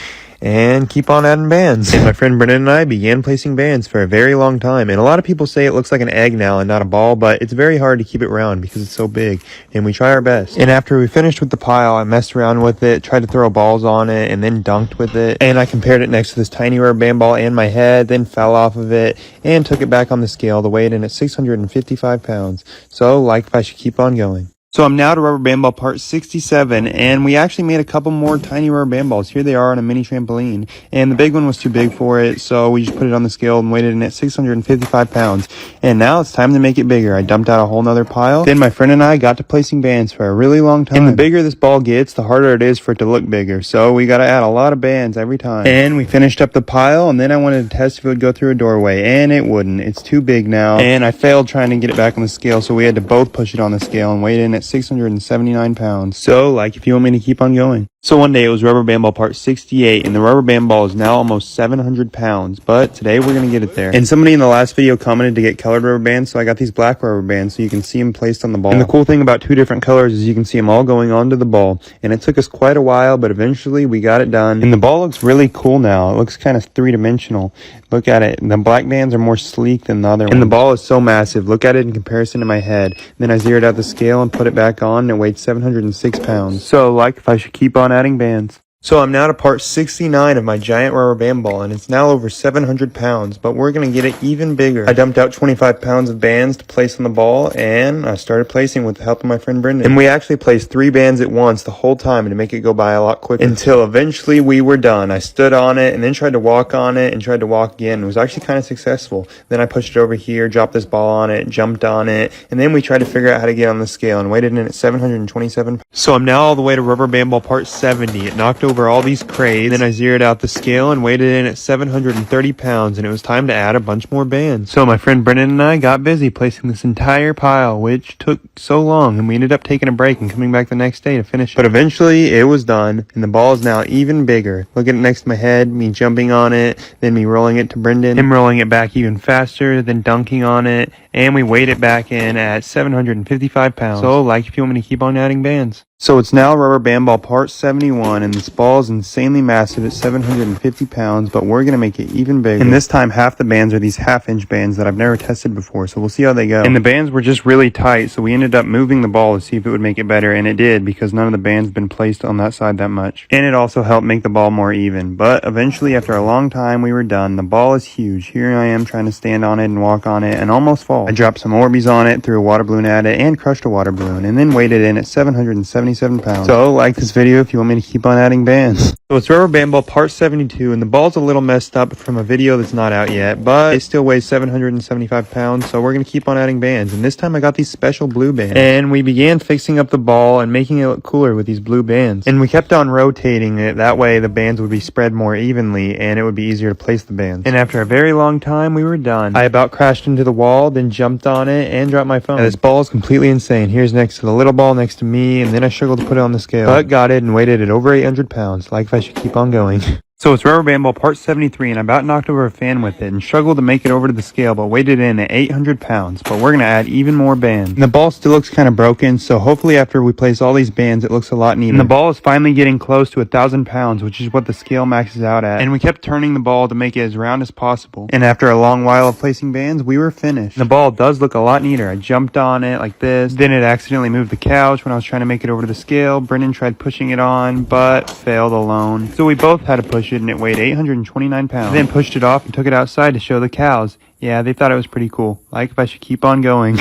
and keep on adding bands. And my friend Brendan and I began placing bands for a very long time, and a lot of people say it looks like an egg now and not a ball, but it's very hard to keep it round because it's so big, and we try our best. And after we finished with the pile, I messed around with it, tried to throw balls on it, and then dunked with it, and I compared it next to this tiny rubber band ball and my head, then fell off of it, and took it back on the scale to weigh it in at 655 pounds. So, like, if I should keep on going. So I'm now to rubber band ball part 67, and we actually made a couple more tiny rubber band balls. Here they are on a mini trampoline, and the big one was too big for it, so we just put it on the scale and weighed it in at 655 pounds. And now it's time to make it bigger. I dumped out a whole nother pile. Then my friend and I got to placing bands for a really long time. And the bigger this ball gets, the harder it is for it to look bigger, so we gotta add a lot of bands every time. And we finished up the pile, and then I wanted to test if it would go through a doorway, and it wouldn't. It's too big now, and I failed trying to get it back on the scale, so we had to both push it on the scale and weigh it in at 679 pounds. So, like, if you want me to keep on going. So one day it was rubber band ball part 68, and the rubber band ball is now almost 700 pounds, but today we're going to get it there. And somebody in the last video commented to get colored rubber bands, so I got these black rubber bands so you can see them placed on the ball. And the cool thing about 2 different colors is you can see them all going onto the ball, and it took us quite a while, but eventually we got it done. And the ball looks really cool now. It looks kind of 3-dimensional. Look at it. The black bands are more sleek than the other one. And the ball is so massive. Look at it in comparison to my head. Then I zeroed out the scale and put it back on, and it weighed 706 pounds. So, like, if I should keep on adding bands. So I'm now to part 69 of my giant rubber band ball, and it's now over 700 pounds, but we're going to get it even bigger. I dumped out 25 pounds of bands to place on the ball, and I started placing with the help of my friend Brendan. And we actually placed 3 bands at once the whole time to make it go by a lot quicker, until eventually we were done. I stood on it, and then tried to walk on it, and tried to walk again. It was actually kind of successful. Then I pushed it over here, dropped this ball on it, jumped on it, and then we tried to figure out how to get on the scale, and weighed it in at 727 pounds. So I'm now all the way to rubber band ball part 70. It knocked over all these crates. Then I zeroed out the scale and weighed it in at 730 pounds, and it was time to add a bunch more bands. So my friend Brendan and I got busy placing this entire pile, which took so long, and we ended up taking a break and coming back the next day to finish it. But eventually it was done, and the ball is now even bigger. Look at it next to my head, me jumping on it, then me rolling it to Brendan, him rolling it back even faster, then dunking on it, and we weighed it back in at 755 pounds. So like if you want me to keep on adding bands. So it's now rubber band ball part 71, and this ball is insanely massive at 750 pounds, but we're going to make it even bigger. And this time half the bands are these half-inch bands that I've never tested before, so we'll see how they go. And the bands were just really tight, so we ended up moving the ball to see if it would make it better, and it did, because none of the bands had been placed on that side that much. And it also helped make the ball more even. But eventually, after a long time, we were done. The ball is huge. Here I am trying to stand on it and walk on it and almost fall. I dropped some Orbeez on it, threw a water balloon at it, and crushed a water balloon, and then weighed it in at 777 pounds. So like this video if you want me to keep on adding bands. So it's rubber band ball part 72, and the ball's a little messed up from a video that's not out yet, but it still weighs 775 pounds, so we're going to keep on adding bands. And this time I got these special blue bands, and we began fixing up the ball and making it look cooler with these blue bands. And we kept on rotating it, that way the bands would be spread more evenly and it would be easier to place the bands. And after a very long time we were done. I about crashed into the wall, then jumped on it and dropped my phone. Now, this ball is completely insane. Here's next to the little ball next to me, and then I struggled to put it on the scale, but got it and weighed it at over 800 pounds. Like if I should keep on going. So it's rubber band ball part 73, and I about knocked over a fan with it and struggled to make it over to the scale, but weighed it in at 800 pounds. But we're going to add even more bands. And the ball still looks kind of broken, so hopefully after we place all these bands, it looks a lot neater. And the ball is finally getting close to 1,000 pounds, which is what the scale maxes out at. And we kept turning the ball to make it as round as possible. And after a long while of placing bands, we were finished. And the ball does look a lot neater. I jumped on it like this. Then it accidentally moved the couch when I was trying to make it over to the scale. Brendan tried pushing it on, but failed alone. So we both had to push it, and it weighed 829 pounds. I then pushed it off and took it outside to show the cows. Yeah, they thought it was pretty cool. Like if I should keep on going.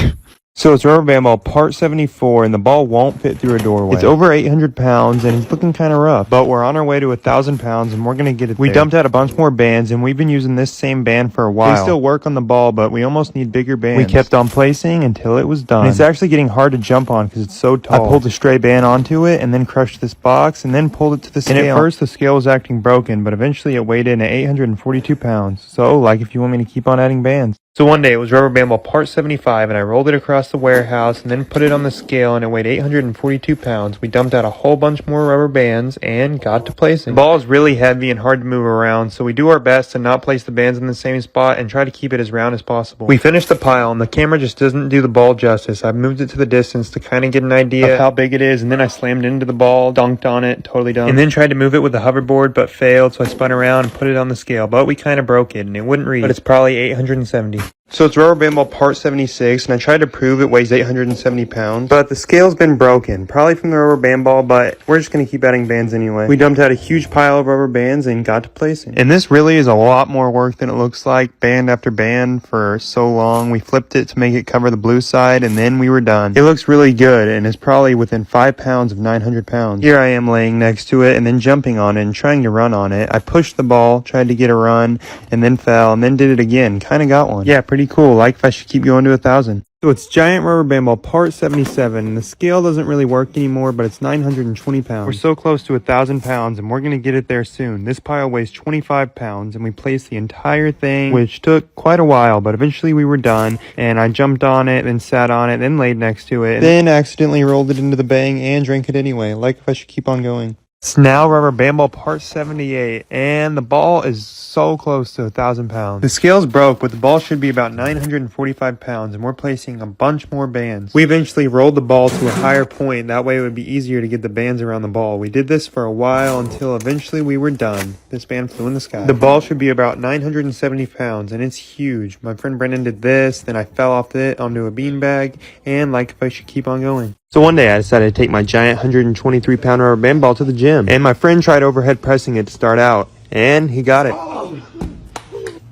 So it's rubber band ball part 74, and the ball won't fit through a doorway. It's over 800 pounds, and it's looking kind of rough, but we're on our way to 1,000 pounds, and we're going to get it there. We dumped out a bunch more bands, and we've been using this same band for a while. They still work on the ball, but we almost need bigger bands. We kept on placing until it was done. And it's actually getting hard to jump on because it's so tall. I pulled a stray band onto it, and then crushed this box, and then pulled it to the scale. And at first, the scale was acting broken, but eventually it weighed in at 842 pounds. So, like if you want me to keep on adding bands. So one day it was rubber band ball part 75, and I rolled it across the warehouse and then put it on the scale, and it weighed 842 pounds. We dumped out a whole bunch more rubber bands and got to placing. The ball is really heavy and hard to move around, so we do our best to not place the bands in the same spot and try to keep it as round as possible. We finished the pile, and the camera just doesn't do the ball justice. I've moved it to the distance to kind of get an idea of how big it is, and then I slammed into the ball, dunked on it, totally done. And then tried to move it with the hoverboard, but failed, so I spun around and put it on the scale, but we kind of broke it, and it wouldn't read. But it's probably 870. So it's rubber band ball part 76, and I tried to prove it weighs 870 pounds, but the scale's been broken, probably from the rubber band ball, but we're just going to keep adding bands anyway. We dumped out a huge pile of rubber bands and got to placing. And this really is a lot more work than it looks like, band after band for so long. We flipped it to make it cover the blue side, and then we were done. It looks really good, and it's probably within 5 pounds of 900 pounds. Here I am laying next to it and then jumping on it and trying to run on it. I pushed the ball, tried to get a run, and then fell, and then did it again. Kind of got one. Yeah, pretty cool. Like if I should keep going to 1,000. So it's giant rubber band ball part 77, and the scale doesn't really work anymore, but it's 920 pounds. We're so close to 1,000 pounds, and we're going to get it there soon. This pile weighs 25 pounds, and we placed the entire thing, which took quite a while, but eventually we were done, and I jumped on it, then sat on it, then laid next to it, then accidentally rolled it into the bang and drank it anyway. Like if I should keep on going. It's now rubber band ball part 78, and the ball is so close to 1,000 pounds. The scales broke, but the ball should be about 945 pounds, and we're placing a bunch more bands. We eventually rolled the ball to a higher point, that way it would be easier to get the bands around the ball. We did this for a while until eventually we were done. This band flew in the sky. The ball should be about 970 pounds, and it's huge. My friend Brendan did this, then I fell off it onto a beanbag, and like if I should keep on going. So one day I decided to take my giant 123-pound rubber band ball to the gym, and my friend tried overhead pressing it to start out, and he got it.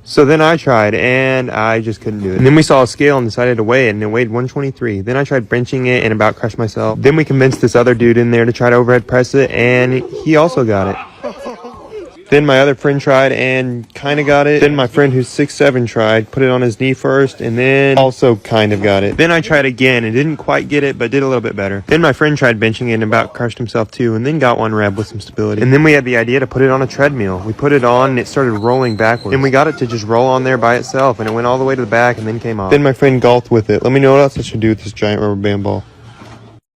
So then I tried, and I just couldn't do it. And then we saw a scale and decided to weigh it, and it weighed 123. Then I tried benching it and about crushed myself. Then we convinced this other dude in there to try to overhead press it, and he also got it. Then my other friend tried and kind of got it. Then my friend who's 6'7" tried, put it on his knee first, and then also kind of got it. Then I tried again and didn't quite get it, but did a little bit better. Then my friend tried benching it and about crushed himself too, and then got one rep with some stability. And then we had the idea to put it on a treadmill. We put it on and it started rolling backwards. And we got it to just roll on there by itself, and it went all the way to the back and then came off. Then my friend golfed with it. Let me know what else I should do with this giant rubber band ball.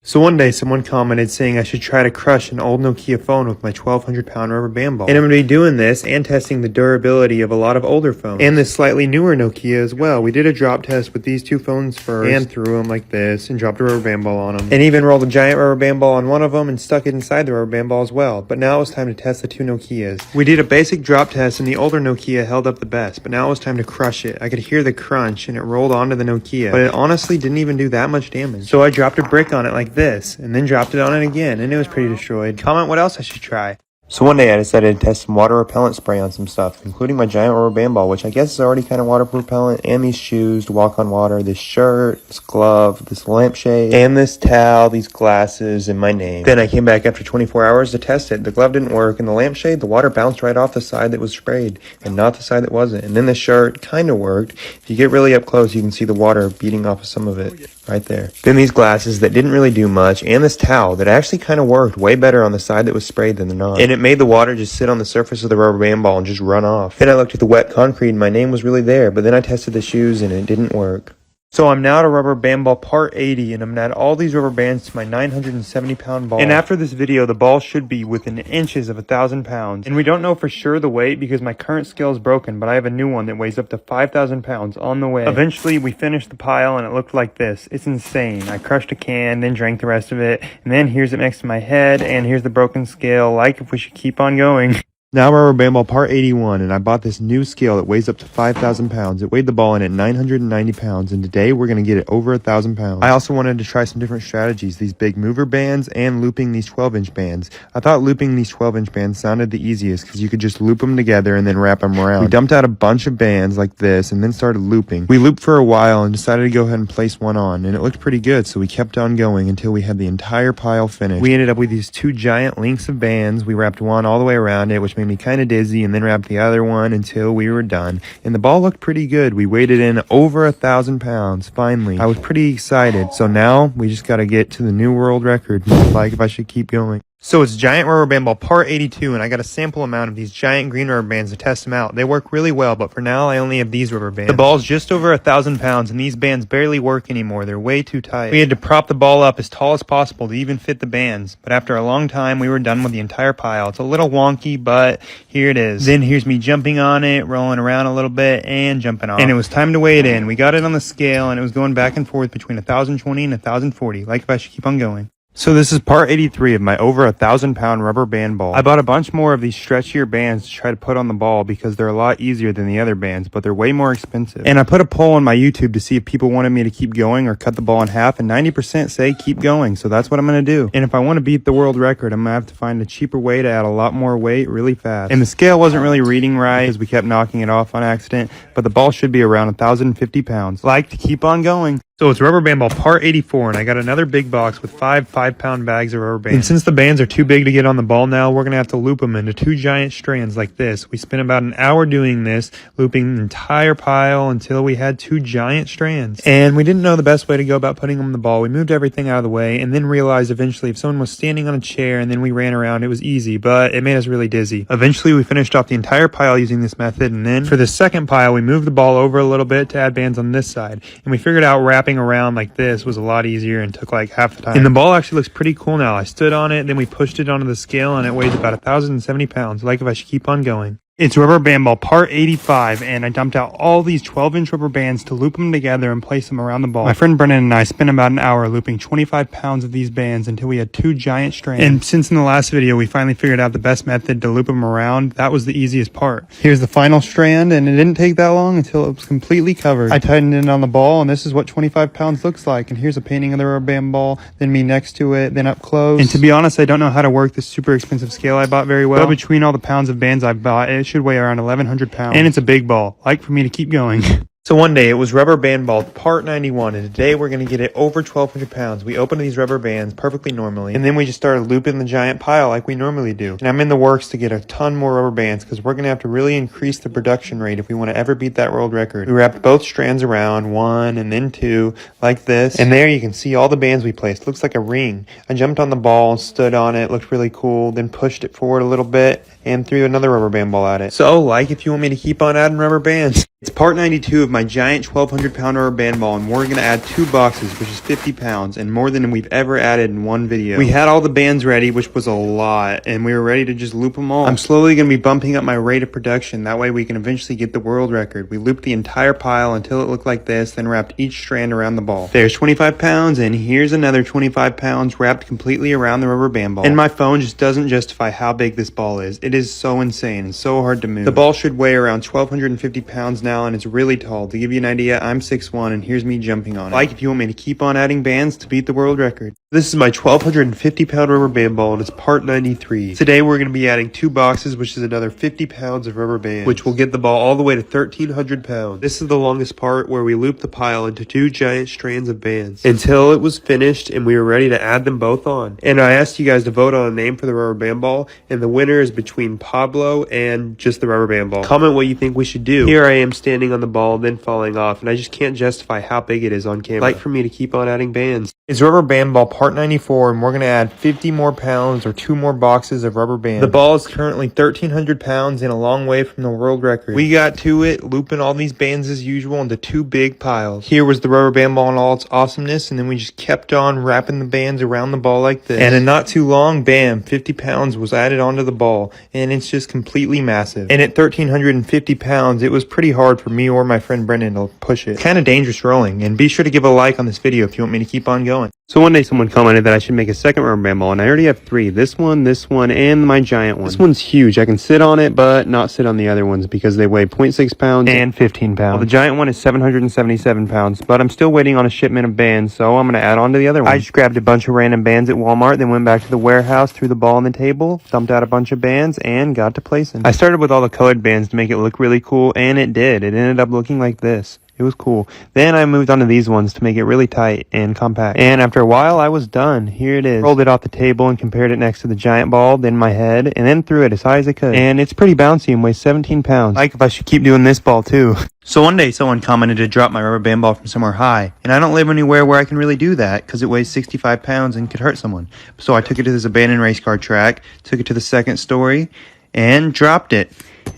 So one day, someone commented saying I should try to crush an old Nokia phone with my 1,200-pound rubber band ball. And I'm going to be doing this and testing the durability of a lot of older phones. And this slightly newer Nokia as well. We did a drop test with these two phones first and threw them like this and dropped a rubber band ball on them. And even rolled a giant rubber band ball on one of them and stuck it inside the rubber band ball as well. But now it was time to test the two Nokias. We did a basic drop test and the older Nokia held up the best. But now it was time to crush it. I could hear the crunch and it rolled onto the Nokia. But it honestly didn't even do that much damage. So I dropped a brick on it like this, and then dropped it on it again, and it was pretty destroyed. Comment what else I should try. So one day I decided to test some water repellent spray on some stuff, including my giant rubber band ball, which I guess is already kind of water repellent, and these shoes to walk on water, this shirt, this glove, this lampshade, and this towel, these glasses, and my name. Then I came back after 24 hours to test it. The glove didn't work, and the lampshade, the water bounced right off the side that was sprayed, and not the side that wasn't. And then the shirt kind of worked. If you get really up close, you can see the water beating off of some of it. Right there. Then these glasses that didn't really do much, and this towel that actually kind of worked way better on the side that was sprayed than the non. And it made the water just sit on the surface of the rubber band ball and just run off. Then I looked at the wet concrete and my name was really there, but then I tested the shoes and it didn't work. So I'm now at a rubber band ball part 80, and I'm gonna add all these rubber bands to my 970-pound ball. And after this video, the ball should be within inches of 1,000 pounds. And we don't know for sure the weight because my current scale is broken, but I have a new one that weighs up to 5,000 pounds on the way. Eventually, we finished the pile, and it looked like this. It's insane. I crushed a can, then drank the rest of it, and then here's it next to my head, and here's the broken scale, like if we should keep on going. Now rubber band ball part 81, and I bought this new scale that weighs up to 5,000 pounds. It weighed the ball in at 990 pounds, and today we're going to get it over 1,000 pounds. I also wanted to try some different strategies, these big mover bands and looping these 12-inch bands. I thought looping these 12-inch bands sounded the easiest because you could just loop them together and then wrap them around. We dumped out a bunch of bands like this and then started looping. We looped for a while and decided to go ahead and place one on, and it looked pretty good, so we kept on going until we had the entire pile finished. We ended up with these two giant links of bands. We wrapped one all the way around it, which made me kind of dizzy, and then wrapped the other one until we were done. And the ball looked pretty good. We weighed it in over 1,000 pounds, finally. I was pretty excited. So now we just got to get to the new world record, like if I should keep going. So it's giant rubber band ball part 82, and I got a sample amount of these giant green rubber bands to test them out. They work really well, but for now I only have these rubber bands. The ball's just over 1,000 pounds, and these bands barely work anymore. They're way too tight. We had to prop the ball up as tall as possible to even fit the bands, but after a long time we were done with the entire pile. It's a little wonky, but here it is. Then here's me jumping on it, rolling around a little bit, and jumping off. And it was time to weigh it in. We got it on the scale, and it was going back and forth between 1,020 and 1,040, like if I should keep on going. So this is part 83 of my over 1,000-pound rubber band ball. I bought a bunch more of these stretchier bands to try to put on the ball because they're a lot easier than the other bands, but they're way more expensive. And I put a poll on my YouTube to see if people wanted me to keep going or cut the ball in half, and 90% say keep going, so that's what I'm going to do. And if I want to beat the world record, I'm going to have to find a cheaper way to add a lot more weight really fast. And the scale wasn't really reading right because we kept knocking it off on accident, but the ball should be around 1,050 pounds. Like to keep on going. So it's rubber band ball part 84, and I got another big box with 5-pound bags of rubber bands. And since the bands are too big to get on the ball now, we're going to have to loop them into two giant strands like this. We spent about an hour doing this, looping the entire pile until we had two giant strands. And we didn't know the best way to go about putting them on the ball. We moved everything out of the way and then realized eventually if someone was standing on a chair and then we ran around, it was easy, but it made us really dizzy. Eventually we finished off the entire pile using this method, and then for the second pile, we moved the ball over a little bit to add bands on this side. And we figured out wrapping around like this was a lot easier and took like half the time. And the ball actually looks pretty cool now. I stood on it, then we pushed it onto the scale, and it weighs about 1,070 pounds, like if I should keep on going. It's rubber band ball part 85, and I dumped out all these 12-inch rubber bands to loop them together and place them around the ball. My friend Brennan and I spent about an hour looping 25 pounds of these bands until we had 2 giant strands. And since in the last video we finally figured out the best method to loop them around, that was the easiest part. Here's the final strand, and it didn't take that long until it was completely covered. I tightened it on the ball, and this is what 25 pounds looks like. And here's a painting of the rubber band ball, then me next to it, then up close. And to be honest, I don't know how to work this super expensive scale I bought very well, but between all the pounds of bands I bought, it should weigh around 1,100 pounds. And it's a big ball, like for me to keep going. So one day it was rubber band ball part 91, and today we're going to get it over 1,200 pounds. We opened these rubber bands perfectly normally, and then we just started looping the giant pile like we normally do. And I'm in the works to get a ton more rubber bands because we're going to have to really increase the production rate if we want to ever beat that world record. We wrapped both strands around, 1 and then 2, like this. And there you can see all the bands we placed. Looks like a ring. I jumped on the ball and stood on it. Looked really cool. Then pushed it forward a little bit and threw another rubber band ball at it. So like if you want me to keep on adding rubber bands. It's part 92 of my giant 1,200 pound rubber band ball, and we're going to add 2 boxes, which is 50 pounds, and more than we've ever added in one video. We had all the bands ready, which was a lot, and we were ready to just loop them all. I'm slowly going to be bumping up my rate of production, that way we can eventually get the world record. We looped the entire pile until it looked like this, then wrapped each strand around the ball. There's 25 pounds, and here's another 25 pounds wrapped completely around the rubber band ball. And my phone just doesn't justify how big this ball is. It is so insane and so hard to move. The ball should weigh around 1,250 pounds now, and it's really tall. To give you an idea, I'm 6'1", and here's me jumping on it. Like if you want me to keep on adding bands to beat the world record. This is my 1,250 pound rubber band ball, and it's part 93. Today we're going to be adding 2 boxes, which is another 50 pounds of rubber bands, which will get the ball all the way to 1,300 pounds. This is the longest part, where we looped the pile into 2 giant strands of bands until it was finished and we were ready to add them both on. And I asked you guys to vote on a name for the rubber band ball, and the winner is between Pablo and just the rubber band ball. Comment what you think we should do. Here I am standing on the ball, then falling off, and I just can't justify how big it is on camera. Like for me to keep on adding bands. It's rubber band ball part 94, and we're going to add 50 more pounds or 2 more boxes of rubber bands. The ball is currently 1,300 pounds and a long way from the world record. We got to it, looping all these bands as usual into 2 big piles. Here was the rubber band ball in all its awesomeness, and then we just kept on wrapping the bands around the ball like this. And in not too long, bam, 50 pounds was added onto the ball, and it's just completely massive. And at 1,350 pounds, it was pretty hard for me or my friend Brendan to push it. Kind of dangerous rolling, and be sure to give a like on this video if you want me to keep on going. So one day someone commented that I should make a second rubber band ball, and I already have 3. This one, and my giant one. This one's huge. I can sit on it, but not sit on the other ones because they weigh 0.6 pounds and 15 pounds. Well, the giant one is 777 pounds, but I'm still waiting on a shipment of bands, so I'm going to add on to the other one. I just grabbed a bunch of random bands at Walmart, then went back to the warehouse, threw the ball on the table, dumped out a bunch of bands, and got to placing. I started with all the colored bands to make it look really cool, and it did. It ended up looking like this. It was cool. Then I moved on to these ones to make it really tight and compact. And after a while, I was done. Here it is. Rolled it off the table and compared it next to the giant ball, then my head, and then threw it as high as I could. And it's pretty bouncy and weighs 17 pounds. Like if I should keep doing this ball too. So one day someone commented to drop my rubber band ball from somewhere high. And I don't live anywhere where I can really do that because it weighs 65 pounds and could hurt someone. So I took it to this abandoned race car track, took it to the 2nd story, and dropped it.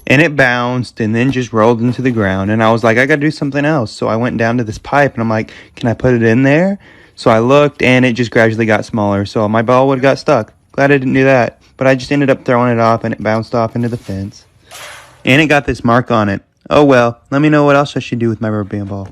And it bounced and then just rolled into the ground. And I was like, I gotta do something else. So I went down to this pipe and I'm like, can I put it in there? So I looked and it just gradually got smaller. So my ball would have got stuck. Glad I didn't do that. But I just ended up throwing it off and it bounced off into the fence. And it got this mark on it. Oh well, let me know what else I should do with my rubber band ball.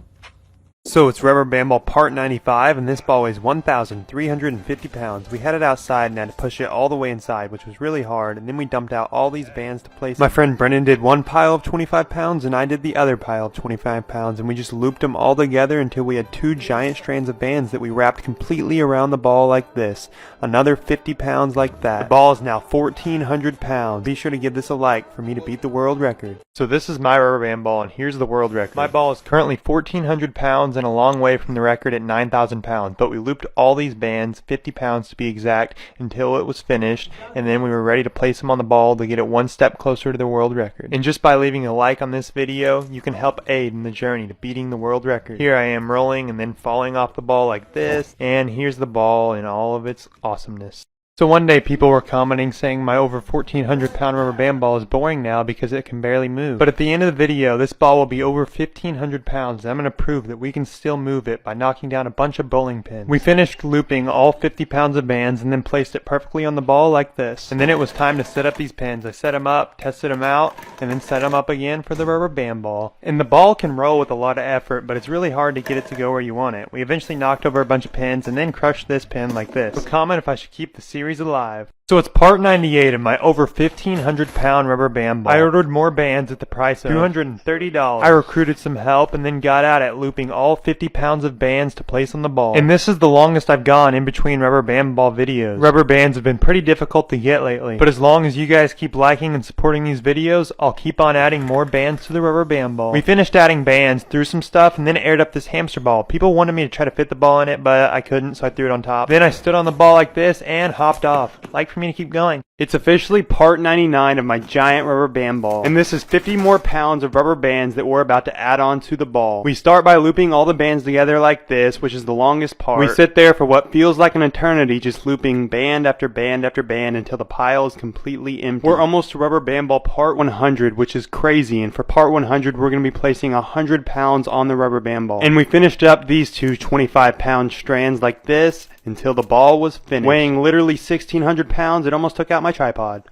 So it's rubber band ball part 95, and this ball weighs 1,350 pounds. We had it outside and had to push it all the way inside, which was really hard, and then we dumped out all these bands to place. My friend Brennan did one pile of 25 pounds, and I did the other pile of 25 pounds, and we just looped them all together until we had 2 giant strands of bands that we wrapped completely around the ball like this. Another 50 pounds like that. The ball is now 1,400 pounds. Be sure to give this a like for me to beat the world record. So this is my rubber band ball, and here's the world record. My ball is currently 1,400 pounds and a long way from the record at 9,000 pounds, but we looped all these bands, 50 pounds to be exact, until it was finished, and then we were ready to place them on the ball to get it one step closer to the world record. And just by leaving a like on this video, you can help aid in the journey to beating the world record. Here I am rolling and then falling off the ball like this, and here's the ball in all of its awesomeness. So one day people were commenting saying my over 1,400 pound rubber band ball is boring now because it can barely move. But at the end of the video, this ball will be over 1,500 pounds and I'm going to prove that we can still move it by knocking down a bunch of bowling pins. We finished looping all 50 pounds of bands and then placed it perfectly on the ball like this. And then it was time to set up these pins. I set them up, tested them out, and then set them up again for the rubber band ball. And the ball can roll with a lot of effort, but it's really hard to get it to go where you want it. We eventually knocked over a bunch of pins and then crushed this pin like this. So comment if I should keep the series alive. So it's part 98 of my over 1,500 pound rubber band ball. I ordered more bands at the price of $230. I recruited some help and then got out at looping all 50 pounds of bands to place on the ball. And this is the longest I've gone in between rubber band ball videos. Rubber bands have been pretty difficult to get lately, but as long as you guys keep liking and supporting these videos, I'll keep on adding more bands to the rubber band ball. We finished adding bands, threw some stuff, and then aired up this hamster ball. People wanted me to try to fit the ball in it, but I couldn't, so I threw it on top. Then I stood on the ball like this and hopped off. Like for me to keep going. It's officially part 99 of my giant rubber band ball, and this is 50 more pounds of rubber bands that we're about to add on to the ball. We start by looping all the bands together like this, which is the longest part. We sit there for what feels like an eternity, just looping band after band after band until the pile is completely empty. We're almost to rubber band ball part 100, which is crazy, and for part 100 we're going to be placing 100 pounds on the rubber band ball. And we finished up these two 25-pound strands like this until the ball was finished. Weighing literally 1,600 pounds, it almost took out my tripod.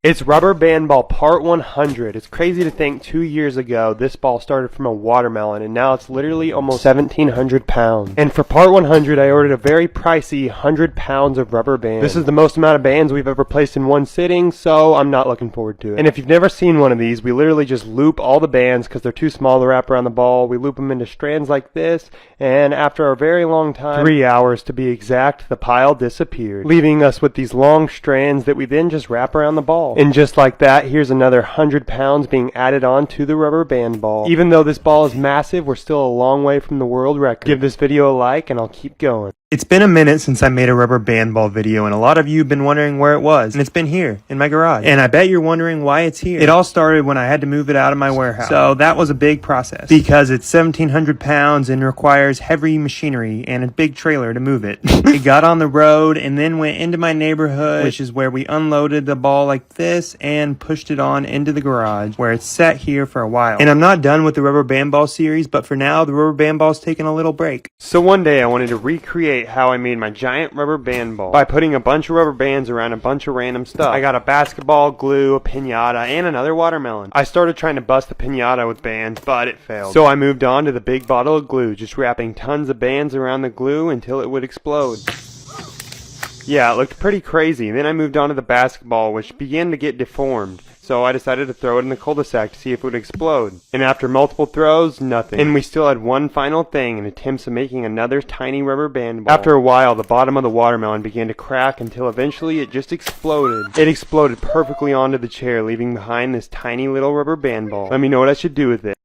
It's rubber band ball part 100. It's crazy to think 2 years ago this ball started from a watermelon and now it's literally almost 1,700 pounds. And for part 100 I ordered a very pricey 100 pounds of rubber bands. This is the most amount of bands we've ever placed in one sitting, so I'm not looking forward to it. And if you've never seen one of these, we literally just loop all the bands because they're too small to wrap around the ball. We loop them into strands like this, and after a very long time, 3 hours to be exact, the pile disappeared, leaving us with these long strands that we then just wrap around the ball. And just like that, here's another 100 pounds being added on to the rubber band ball. Even though this ball is massive, we're still a long way from the world record. Give this video a like and I'll keep going. It's been a minute since I made a rubber band ball video, and a lot of you have been wondering where it was, and it's been here, in my garage. And I bet you're wondering why it's here. It all started when I had to move it out of my warehouse. So that was a big process, because it's 1,700 pounds and requires heavy machinery and a big trailer to move it. It got on the road and then went into my neighborhood, which is where we unloaded the ball like this and pushed it on into the garage, where it's sat here for a while. And I'm not done with the rubber band ball series, but for now, the rubber band ball's taking a little break. So one day I wanted to recreate how I made my giant rubber band ball by putting a bunch of rubber bands around a bunch of random stuff. I got a basketball, glue, a piñata, and another watermelon. I started trying to bust the piñata with bands, but it failed. So I moved on to the big bottle of glue, just wrapping tons of bands around the glue until it would explode. Yeah, it looked pretty crazy. Then I moved on to the basketball, which began to get deformed. So I decided to throw it in the cul-de-sac to see if it would explode. And after multiple throws, nothing. And we still had one final thing in attempts of making another tiny rubber band ball. After a while, the bottom of the watermelon began to crack until eventually it just exploded. It exploded perfectly onto the chair, leaving behind this tiny little rubber band ball. Let me know what I should do with it.